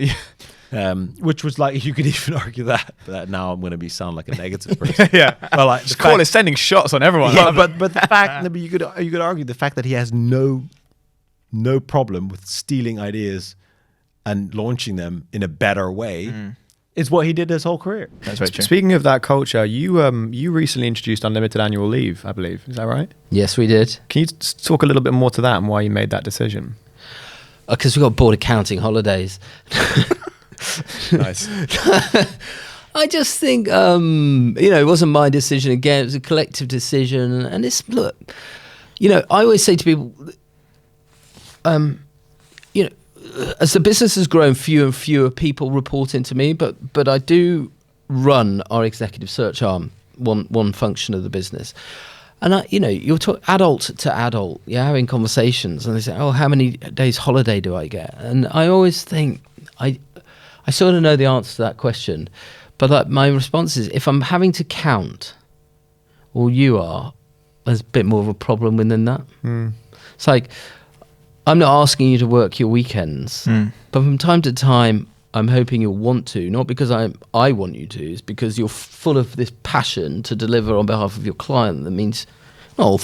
which was like you could even argue that now I'm going to sound like a negative person. Well, like the call is sending shots on everyone. Yeah, but the fact you could argue the fact that he has no problem with stealing ideas and launching them in a better way. Is what he did his whole career. That's very true. Speaking of that culture, you recently introduced unlimited annual leave, I believe. Is that right? Yes, we did. Can you talk a little bit more to that and why you made that decision? Because we got bored of counting holidays. Nice. I just think, it wasn't my decision. Again, it was a collective decision. And I always say to people, as the business has grown, fewer and fewer people report into me, but I do run our executive search arm, one function of the business. And you're talking adult to adult, you're having conversations, and they say, "Oh, how many days holiday do I get?" And I always think I sort of know the answer to that question, but my response is, if I'm having to count, or you are, there's a bit more of a problem within that. It's like, I'm not asking you to work your weekends, but from time to time, I'm hoping you'll want to, not because I want you to, it's because you're full of this passion to deliver on behalf of your client. That means, not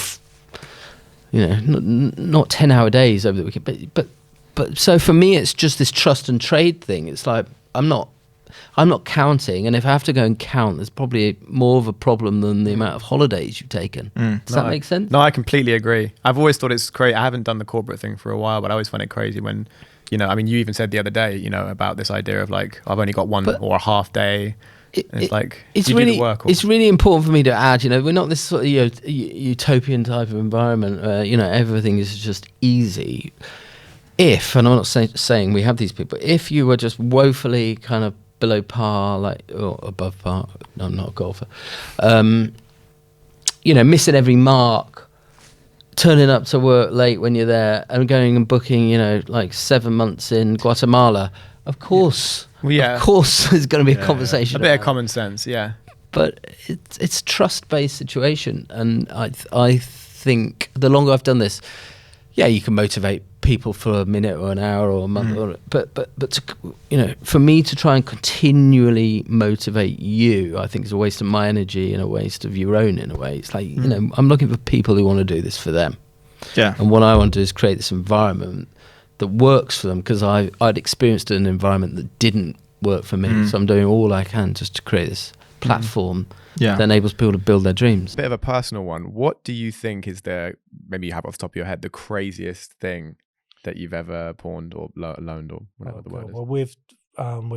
10-hour days over the weekend, but so for me, it's just this trust and trade thing. It's like, I'm not counting, and if I have to go and count, there's probably more of a problem than the amount of holidays you've taken. Does that make sense? No, I completely agree. I've always thought it's crazy. I haven't done the corporate thing for a while, but I always find it crazy when, you even said the other day, about this idea of like, I've only got one or a half day. It's really, do the work, it's really important for me to add, we're not this sort of utopian type of environment where, everything is just easy. If, and I'm not saying we have these people, if you were just woefully kind of below par, or above par. No, I'm not a golfer. Missing every mark, turning up to work late when you're there, and going and booking, 7 months in Guatemala. Of course, of course, there's going to be a conversation. A bit of common sense, But it's a trust-based situation, and I think the longer I've done this, you can motivate people for a minute or an hour or a month, but to, for me to try and continually motivate you, I think is a waste of my energy and a waste of your own in a way. It's like, I'm looking for people who want to do this for them. And what I want to do is create this environment that works for them, because I'd experienced an environment that didn't work for me. So I'm doing all I can just to create this platform that enables people to build their dreams. Bit of a personal one. What do you think is maybe you have off the top of your head, the craziest thing that you've ever pawned or loaned or whatever the word is? Well, we've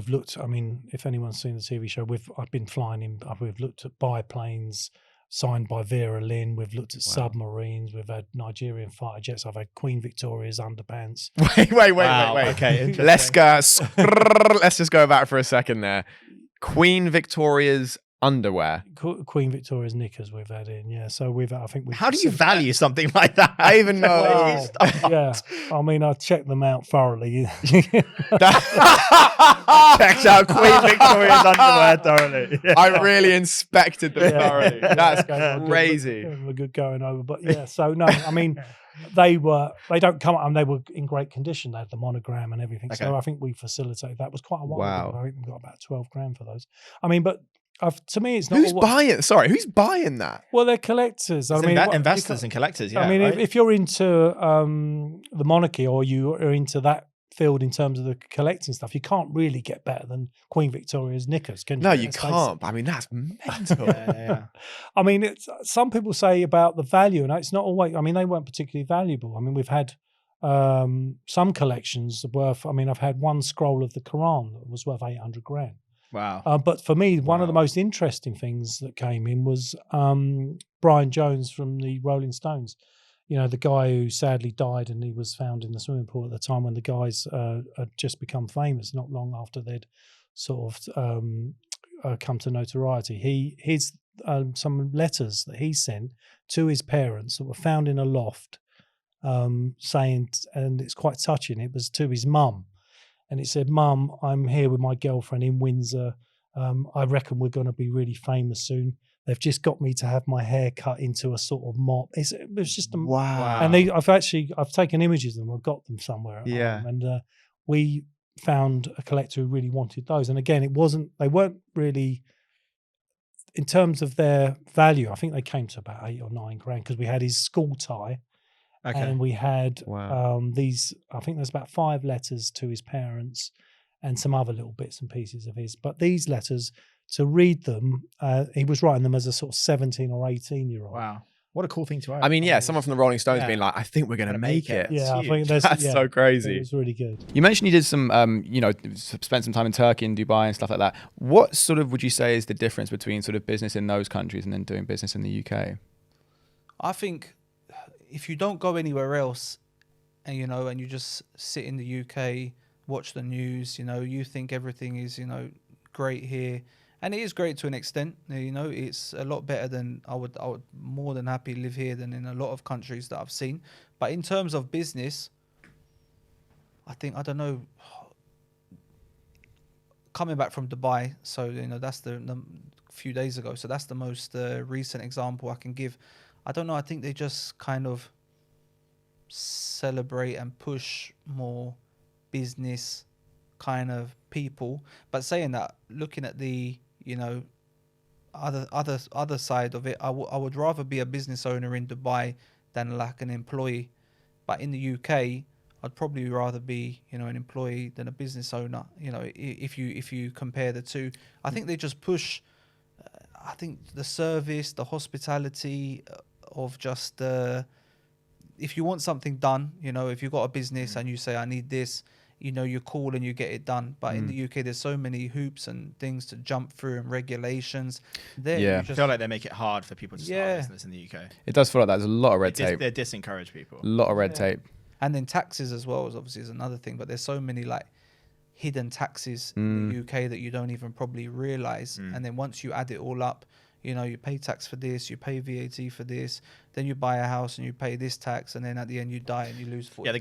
looked. I mean, if anyone's seen the TV show, I've been flying in. We've looked at biplanes signed by Vera Lynn. We've looked at submarines. We've had Nigerian fighter jets. I've had Queen Victoria's underpants. Wait. Okay, let's go. Let's just go back for a second there. Queen Victoria's underwear. Queen Victoria's knickers we've had in, so I think we've... How do you value something like that? I even know. I mean, I checked them out thoroughly. Checked out Queen Victoria's underwear thoroughly. I really inspected them thoroughly. That's crazy. A good going over, but yeah. So no, I mean, they don't come up, and they were in great condition. They had the monogram and everything. Okay. So I think we facilitated that. It was quite a while Wow. ago. I think we got about 12 grand for those. I mean, but to me, it's not. Who's buying? Sorry, who's buying that? Well, they're collectors. It's I mean, investors and collectors. Yeah. I mean, right? if you're into the monarchy, or you are into that field in terms of the collecting stuff, you can't really get better than Queen Victoria's knickers, can you? No, you Let's face it. can't. I mean, that's mental. yeah. I mean, some people say about the value, and it's not always. I mean, they weren't particularly valuable. I mean, we've had some collections worth. I mean, I've had one scroll of the Quran that was worth 800 grand. Wow. But for me, one of the most interesting things that came in was Brian Jones from the Rolling Stones. You know, the guy who sadly died, and he was found in the swimming pool at the time when the guys had just become famous, not long after they'd sort of come to notoriety. His some letters that he sent to his parents that were found in a loft, saying, and it's quite touching, it was to his mum. And it said, "Mum, I'm here with my girlfriend in Windsor. I reckon we're going to be really famous soon. They've just got me to have my hair cut into a sort of mop." It was just wow. And I've taken images of them. I've got them somewhere at home. And we found a collector who really wanted those. And again, they weren't really, in terms of their value, I think they came to about 8 or 9 grand, because we had his school tie. Okay. And we had Wow. I think there's about 5 letters to his parents and some other little bits and pieces of his. But these letters, to read them, he was writing them as a sort of 17 or 18-year-old. Wow. What a cool thing to write. I mean, yeah, someone from the Rolling Stones being like, I think we're going to make it. Yeah, I think that's so crazy. It was really good. You mentioned you did some, spent some time in Turkey and Dubai and stuff like that. What sort of would you say is the difference between sort of business in those countries and then doing business in the UK? I think if you don't go anywhere else, and you just sit in the UK, watch the news, you think everything is, great here, and it is great to an extent. It's a lot better than I would more than happy live here than in a lot of countries that I've seen. But in terms of business, I think, I don't know, coming back from Dubai, so that's the few days ago, so that's the most recent example I can give. I don't know, I think they just kind of celebrate and push more business kind of people. But saying that, looking at the other side of it, I would rather be a business owner in Dubai than like an employee. But in the UK, I'd probably rather be an employee than a business owner. If you compare the two, I think they just push. I think the service, the hospitality of just if you want something done, if you've got a business and you say, I need this, you call and you get it done. But in the UK, there's so many hoops and things to jump through and regulations. I feel like they make it hard for people to start a business in the UK. It does feel like there's a lot of red tape. They disencourage people. A lot of red tape. And then taxes as well is another thing. But there's so many like hidden taxes in the UK that you don't even probably realize. And then once you add it all up, you pay tax for this, you pay VAT for this, then you buy a house and you pay this tax, and then at the end you die and you lose 40. The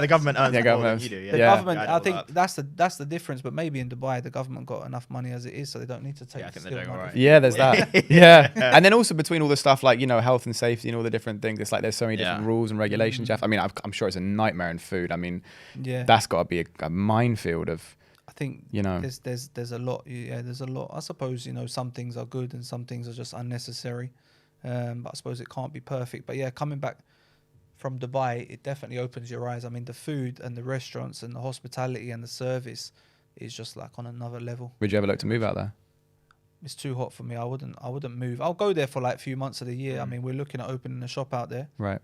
government earns more than you do. The government, I think that's the difference. But maybe in Dubai, the government got enough money as it is, so they don't need to take. I think they're doing all right. Yeah, there's that. Yeah, and then also between all the stuff like health and safety and all the different things, it's like there's so many different rules and regulations. Jeff, I mean, I'm sure it's a nightmare in food. I mean, that's got to be a minefield of. I think there's a lot. Yeah, there's a lot. I suppose some things are good and some things are just unnecessary. But I suppose it can't be perfect. But yeah, coming back from Dubai, it definitely opens your eyes. I mean, the food and the restaurants and the hospitality and the service is just like on another level. Would you ever look to move out there? It's too hot for me. I wouldn't move. I'll go there for like a few months of the year. I mean, we're looking at opening a shop out there. Right.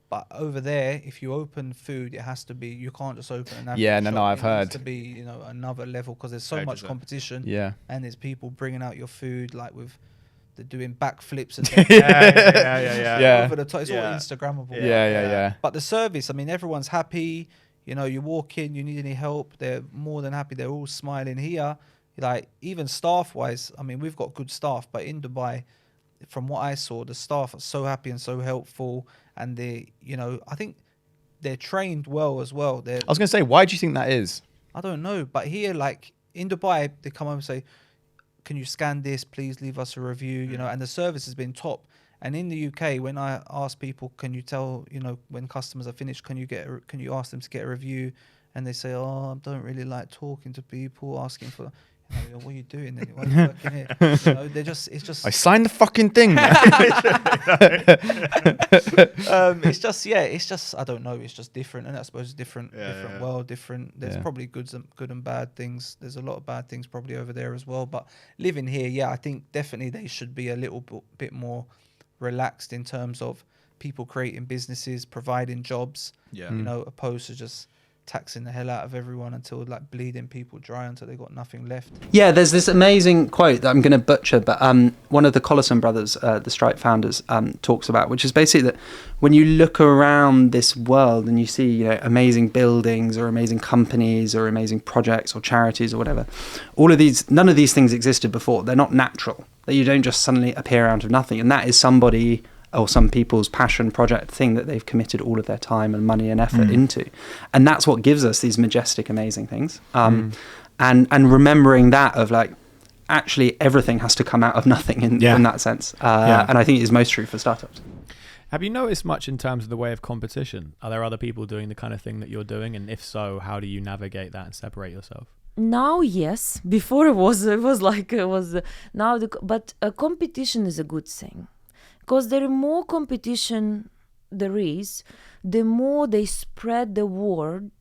But over there, if you open food, it has to be. You can't just open an average shop. I've heard. It has to be, another level because there's so much competition. Yeah. And there's people bringing out your food they're doing backflips and over the top. It's all Instagrammable. Yeah. But the service, I mean, everyone's happy. You walk in, you need any help, they're more than happy. They're all smiling here. Like even staff-wise, I mean, we've got good staff, but in Dubai, from what I saw, the staff are so happy and so helpful. And they, I think they're trained well as well. I was going to say, why do you think that is? I don't know. But here, like in Dubai, they come over and say, can you scan this? Please leave us a review, you know, and the service has been top. And in the UK, when I ask people, can you tell, you know, when customers are finished, can you ask them to get a review? And they say, oh, I don't really like talking to people, asking for, you know, what are you doing then? Why are you working here? You know, it's just. I signed the fucking thing. It's just, I don't know. It's just different. And I suppose different world, different. There's probably good and bad things. There's a lot of bad things probably over there as well. But living here, I think definitely they should be a little bit more relaxed in terms of people creating businesses, providing jobs, you know, opposed to just taxing the hell out of everyone until like bleeding people dry until they got nothing left. Yeah, there's this amazing quote that I'm going to butcher, but one of the Collison brothers, the Stripe founders, talks about, which is basically that when you look around this world and you see, you know, amazing buildings or amazing companies or amazing projects or charities or whatever, none of these things existed before. They're not natural. That you don't just suddenly appear out of nothing, and that is somebody or some people's passion project thing that they've committed all of their time and money and effort into, and that's what gives us these majestic, amazing things. And remembering that of like, actually everything has to come out of nothing in that sense. And I think it is most true for startups. Have you noticed much in terms of the way of competition? Are there other people doing the kind of thing that you're doing, and if so, how do you navigate that and separate yourself? Now, yes. Before but competition is a good thing, because the more competition there is, the more they spread the word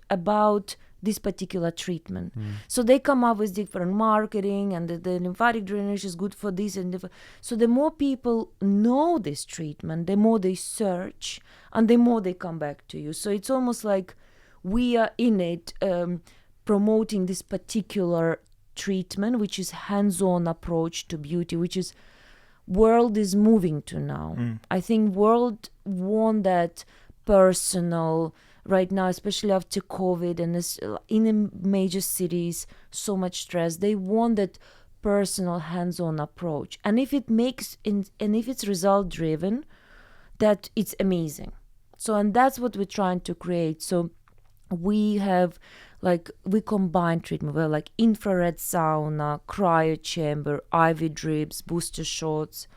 about this particular treatment. So they come up with different marketing, and the lymphatic drainage is good for this and so the more people know this treatment, the more they search and the more they come back to you. So it's almost like we are in it, promoting this particular treatment, which is hands-on approach to beauty, which is world is moving to now. I think world want that personal right now, especially after COVID and in the major cities, so much stress. They want that personal hands-on approach. And if it if it's result driven, that it's amazing. So, and that's what we're trying to create. So we have we combine treatment. We're like infrared sauna, cryo chamber, IV drips, booster shots,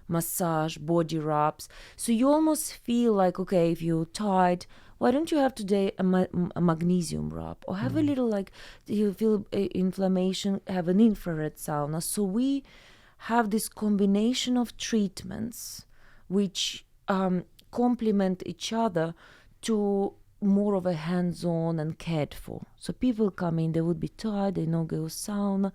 massage, body rubs. So you almost feel like, okay, if you're tired, why don't you have today a magnesium rub, or have a little you feel inflammation, have an infrared sauna. So we have this combination of treatments which complement each other to more of a hands-on and cared for. So people come in, they would be tired, they know go sauna,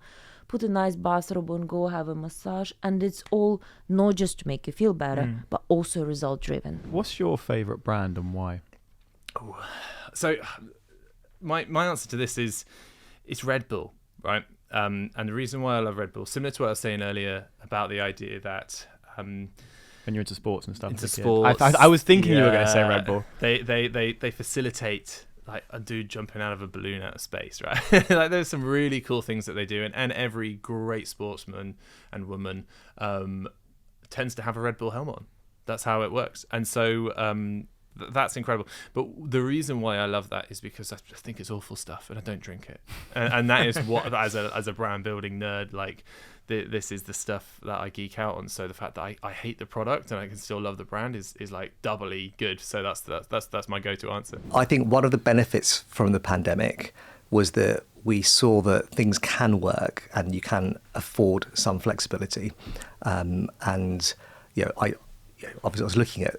put a nice bathrobe on, go have a massage, and it's all not just to make you feel better, but also result driven. What's your favorite brand and why? So my answer to this is it's Red Bull, right? And the reason why I love Red Bull, similar to what I was saying earlier about the idea that when you're into sports and stuff. Into sports. I was thinking you were going to say Red Bull. They facilitate like a dude jumping out of a balloon out of space, right? Like there's some really cool things that they do, and every great sportsman and woman tends to have a Red Bull helmet on. That's how it works. And so that's incredible. But the reason why I love that is because I think it's awful stuff and I don't drink it. And that is what, as a brand building nerd, like this is the stuff that I geek out on. So the fact that I hate the product and I can still love the brand is like doubly good. So that's my go-to answer. I think one of the benefits from the pandemic was that we saw that things can work and you can afford some flexibility. And I obviously I was looking at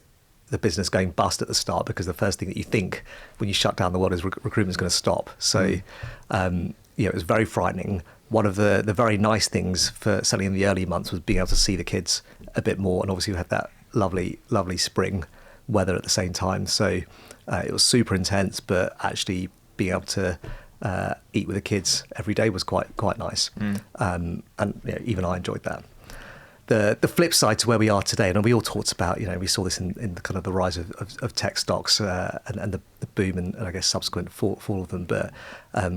the business going bust at the start, because the first thing that you think when you shut down the world is recruitment's going to stop. So, it was very frightening. One of the very nice things for selling in the early months was being able to see the kids a bit more. And obviously we had that lovely, lovely spring weather at the same time. So it was super intense, but actually being able to eat with the kids every day was quite nice. And even I enjoyed that. The flip side to where we are today, and we all talked about, we saw this in the kind of the rise of tech stocks and the boom and I guess subsequent fall of them. But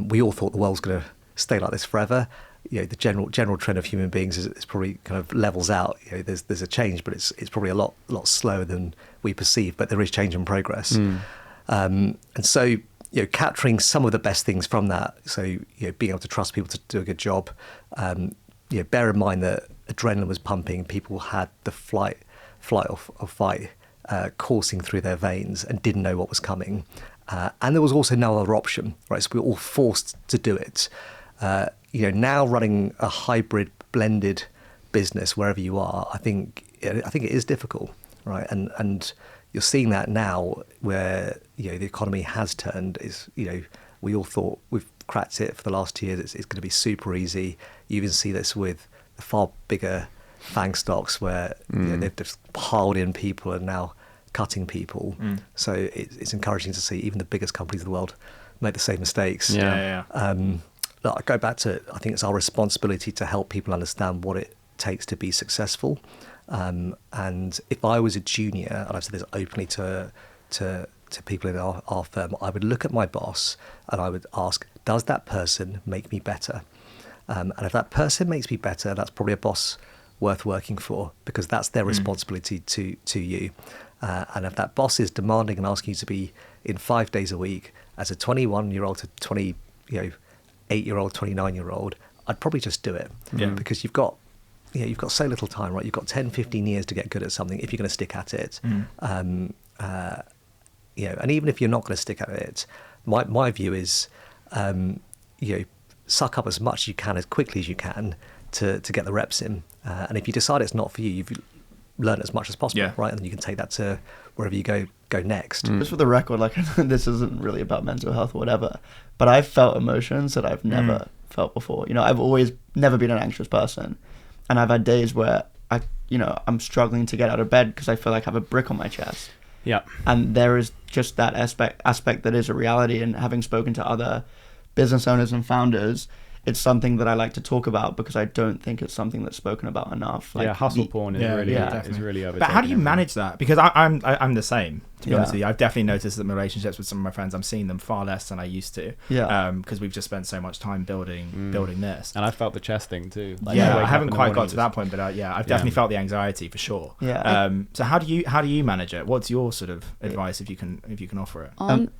we all thought the world's going to stay like this forever. The general trend of human beings is probably kind of levels out. There's a change, but it's probably a lot slower than we perceive. But there is change and progress. And so capturing some of the best things from that. So, being able to trust people to do a good job. Bear in mind that adrenaline was pumping. People had the flight or fight coursing through their veins and didn't know what was coming. And there was also no other option, right? So we were all forced to do it. Now running a hybrid, blended business wherever you are, I think it is difficult, right? And you're seeing that now where the economy has turned. We all thought we've cracked it for the last 2 years. It's going to be super easy. You even see this with the far bigger FANG stocks where they've just piled in people and now cutting people. So it's encouraging to see even the biggest companies in the world make the same mistakes. I go back to, I think it's our responsibility to help people understand what it takes to be successful. And if I was a junior, and I've said this openly to people in our firm, I would look at my boss and I would ask, does that person make me better? And if that person makes me better, that's probably a boss worth working for, because that's their responsibility to you. And if that boss is demanding and asking you to be in 5 days a week as a 21-year-old to 28-year-old, 29-year-old, I'd probably just do it. Because you've got so little time, right? You've got 10, 15 years to get good at something if you're going to stick at it. And even if you're not going to stick at it, my view is, suck up as much as you can, as quickly as you can to get the reps in. And if you decide it's not for you, you've learned as much as possible, right? And then you can take that to wherever you go next. Just for the record, this isn't really about mental health or whatever, but I've felt emotions that I've never felt before. I've always never been an anxious person. And I've had days where I'm struggling to get out of bed because I feel like I have a brick on my chest. Yeah. And there is just that aspect that is a reality. And having spoken to other business owners and founders, it's something that I like to talk about because I don't think it's something that's spoken about enough. Hustle porn is really overtaken. But how do you manage that? Because I'm the same, to be honest with you. I've definitely noticed that my relationships with some of my friends, I'm seeing them far less than I used to. Because we've just spent so much time building this. And I felt the chest thing too. I haven't quite got to that point, but I've definitely felt the anxiety for sure. So how do you manage it? What's your sort of advice if you can offer it?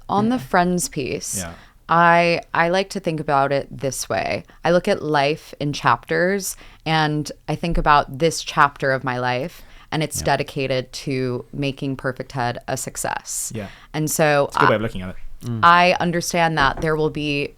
On the friends piece. I like to think about it this way. I look at life in chapters, and I think about this chapter of my life, and it's dedicated to making Perfect Head a success. And so it's a good way of looking at it. I understand that there will be,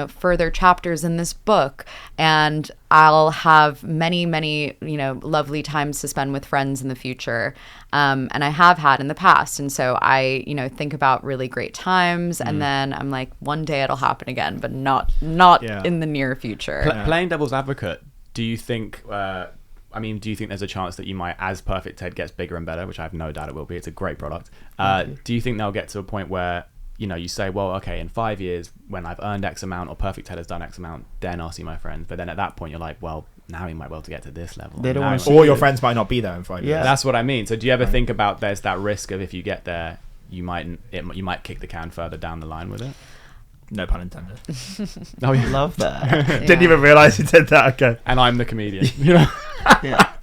further chapters in this book, and I'll have many, many, lovely times to spend with friends in the future. And I have had in the past. And so I, think about really great times, and then I'm like, one day it'll happen again, but not in the near future. Playing devil's advocate, do you think there's a chance that you might, as Perfect Head gets bigger and better, which I have no doubt it will be, it's a great product. Do you think they'll get to a point where, you say, well, okay, in 5 years, when I've earned X amount or Perfect Head has done X amount, then I'll see my friends. But then at that point, you're like, well, now we might well to get to this level. They don't want to, or your friends might not be there in 5 years. That's what I mean. So do you ever think about there's that risk of if you get there, you might kick the can further down the line with it? No pun intended. Oh, you love that. Didn't even realize you did that. Okay. And I'm the comedian.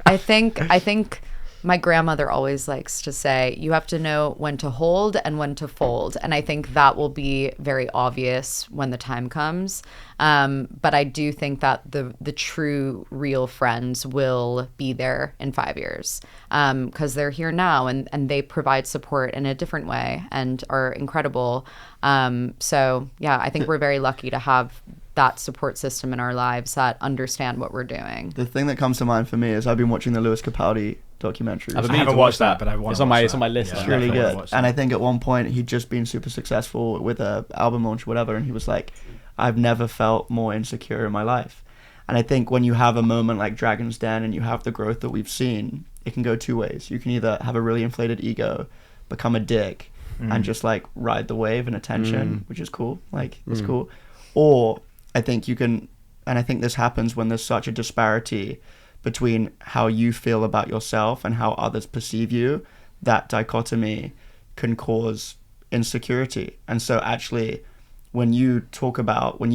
I think my grandmother always likes to say, you have to know when to hold and when to fold. And I think that will be very obvious when the time comes. But I do think that the true, real friends will be there in 5 years because they're here now and they provide support in a different way and are incredible. So, yeah, I think we're very lucky to have that support system in our lives that understand what we're doing. The thing that comes to mind for me is I've been watching the Lewis Capaldi documentary. I haven't watched that, but I want to watch It's on my list. It's really good. And I think at one point he'd just been super successful with a album launch or whatever, and he was like, I've never felt more insecure in my life. And I think when you have a moment like Dragon's Den and you have the growth that we've seen, it can go two ways. You can either have a really inflated ego, become a dick, and just like ride the wave and attention, which is cool. It's cool. Or I think you can, and I think this happens when there's such a disparity between how you feel about yourself and how others perceive you, that dichotomy can cause insecurity. And so actually, when you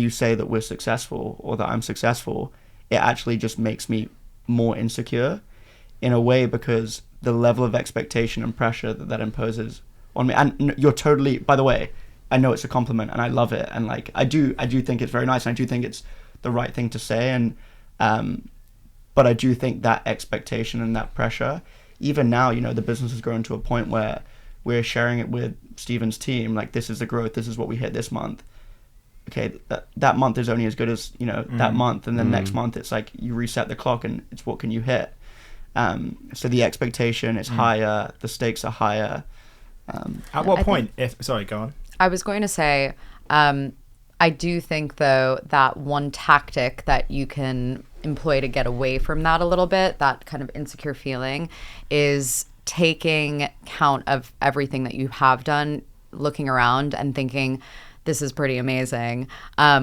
say that we're successful or that I'm successful, it actually just makes me more insecure in a way, because the level of expectation and pressure that imposes on me. And you're totally, by the way, I know it's a compliment and I love it, and like I do think it's very nice, and I do think it's the right thing to say, and but I do think that expectation and that pressure, even now, you know, the business has grown to a point where we're sharing it with Stephen's team, like, this is the growth, this is what we hit this month. Okay, that month is only as good as, you know, that month, and then next month it's like you reset the clock and it's what can you hit. So the expectation is higher, the stakes are higher. At what point, sorry, go on. I was going to say, I do think, though, that one tactic that you can employ to get away from that a little bit, that kind of insecure feeling, is taking count of everything that you have done, looking around and thinking, this is pretty amazing,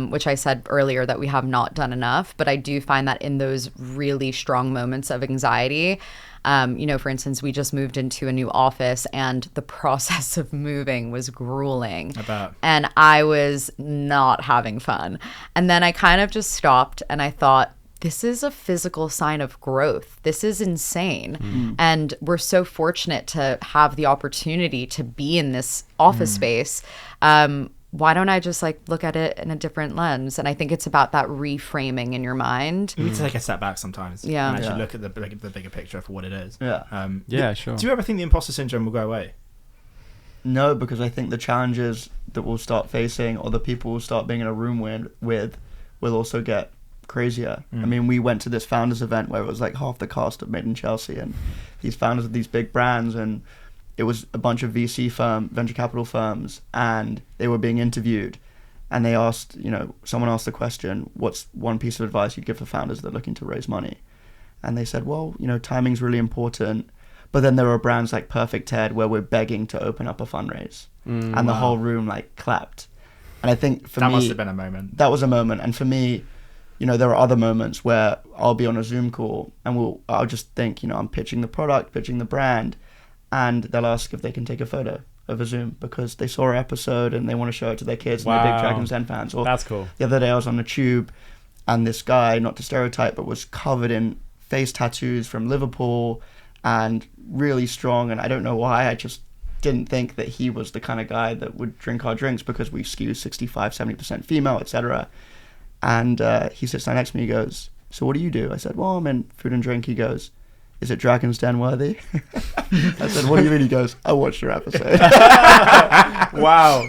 which I said earlier that we have not done enough. But I do find that in those really strong moments of anxiety, you know, for instance, we just moved into a new office and the process of moving was grueling. And I was not having fun. And then I kind of just stopped and I thought, this is a physical sign of growth. This is insane. And we're so fortunate to have the opportunity to be in this office space. Why don't I just like look at it in a different lens? And I think it's about that reframing in your mind. You need to take a step back sometimes. Yeah. And actually look at the bigger picture for what it is. Yeah. Sure. Do you ever think the imposter syndrome will go away? No, because I think the challenges that we'll start facing, or the people we'll start being in a room with will also get crazier. I mean, we went to this founders event where it was like half the cast of Made in Chelsea, and these founders of these big brands, and it was a bunch of venture capital firms, and they were being interviewed, and they asked, you know, someone asked the question, what's one piece of advice you'd give for founders that are looking to raise money? And they said, well, you know, timing's really important. But then there are brands like Perfect Ted where we're begging to open up a fundraise, and the whole room like clapped. And I think for me, that must have been a moment. That was a moment. And for me, you know, there are other moments where I'll be on a Zoom call and I'll just think, you know, I'm pitching the product, pitching the brand, and they'll ask if they can take a photo of a Zoom because they saw our episode and they want to show it to their kids and they're big Dragon's Den fans. Or that's cool. The other day I was on the tube and this guy, not to stereotype, but was covered in face tattoos from Liverpool and really strong. And I don't know why, I just didn't think that he was the kind of guy that would drink our drinks because we skew 65-70% female, etc. And he sits down next to me, he goes, so what do you do? I said, well, I'm in food and drink. He goes, is it Dragon's Den worthy? I said, what do you mean? He goes, I watched your episode. Wow.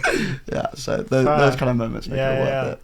Yeah, so those kind of moments make it worth it.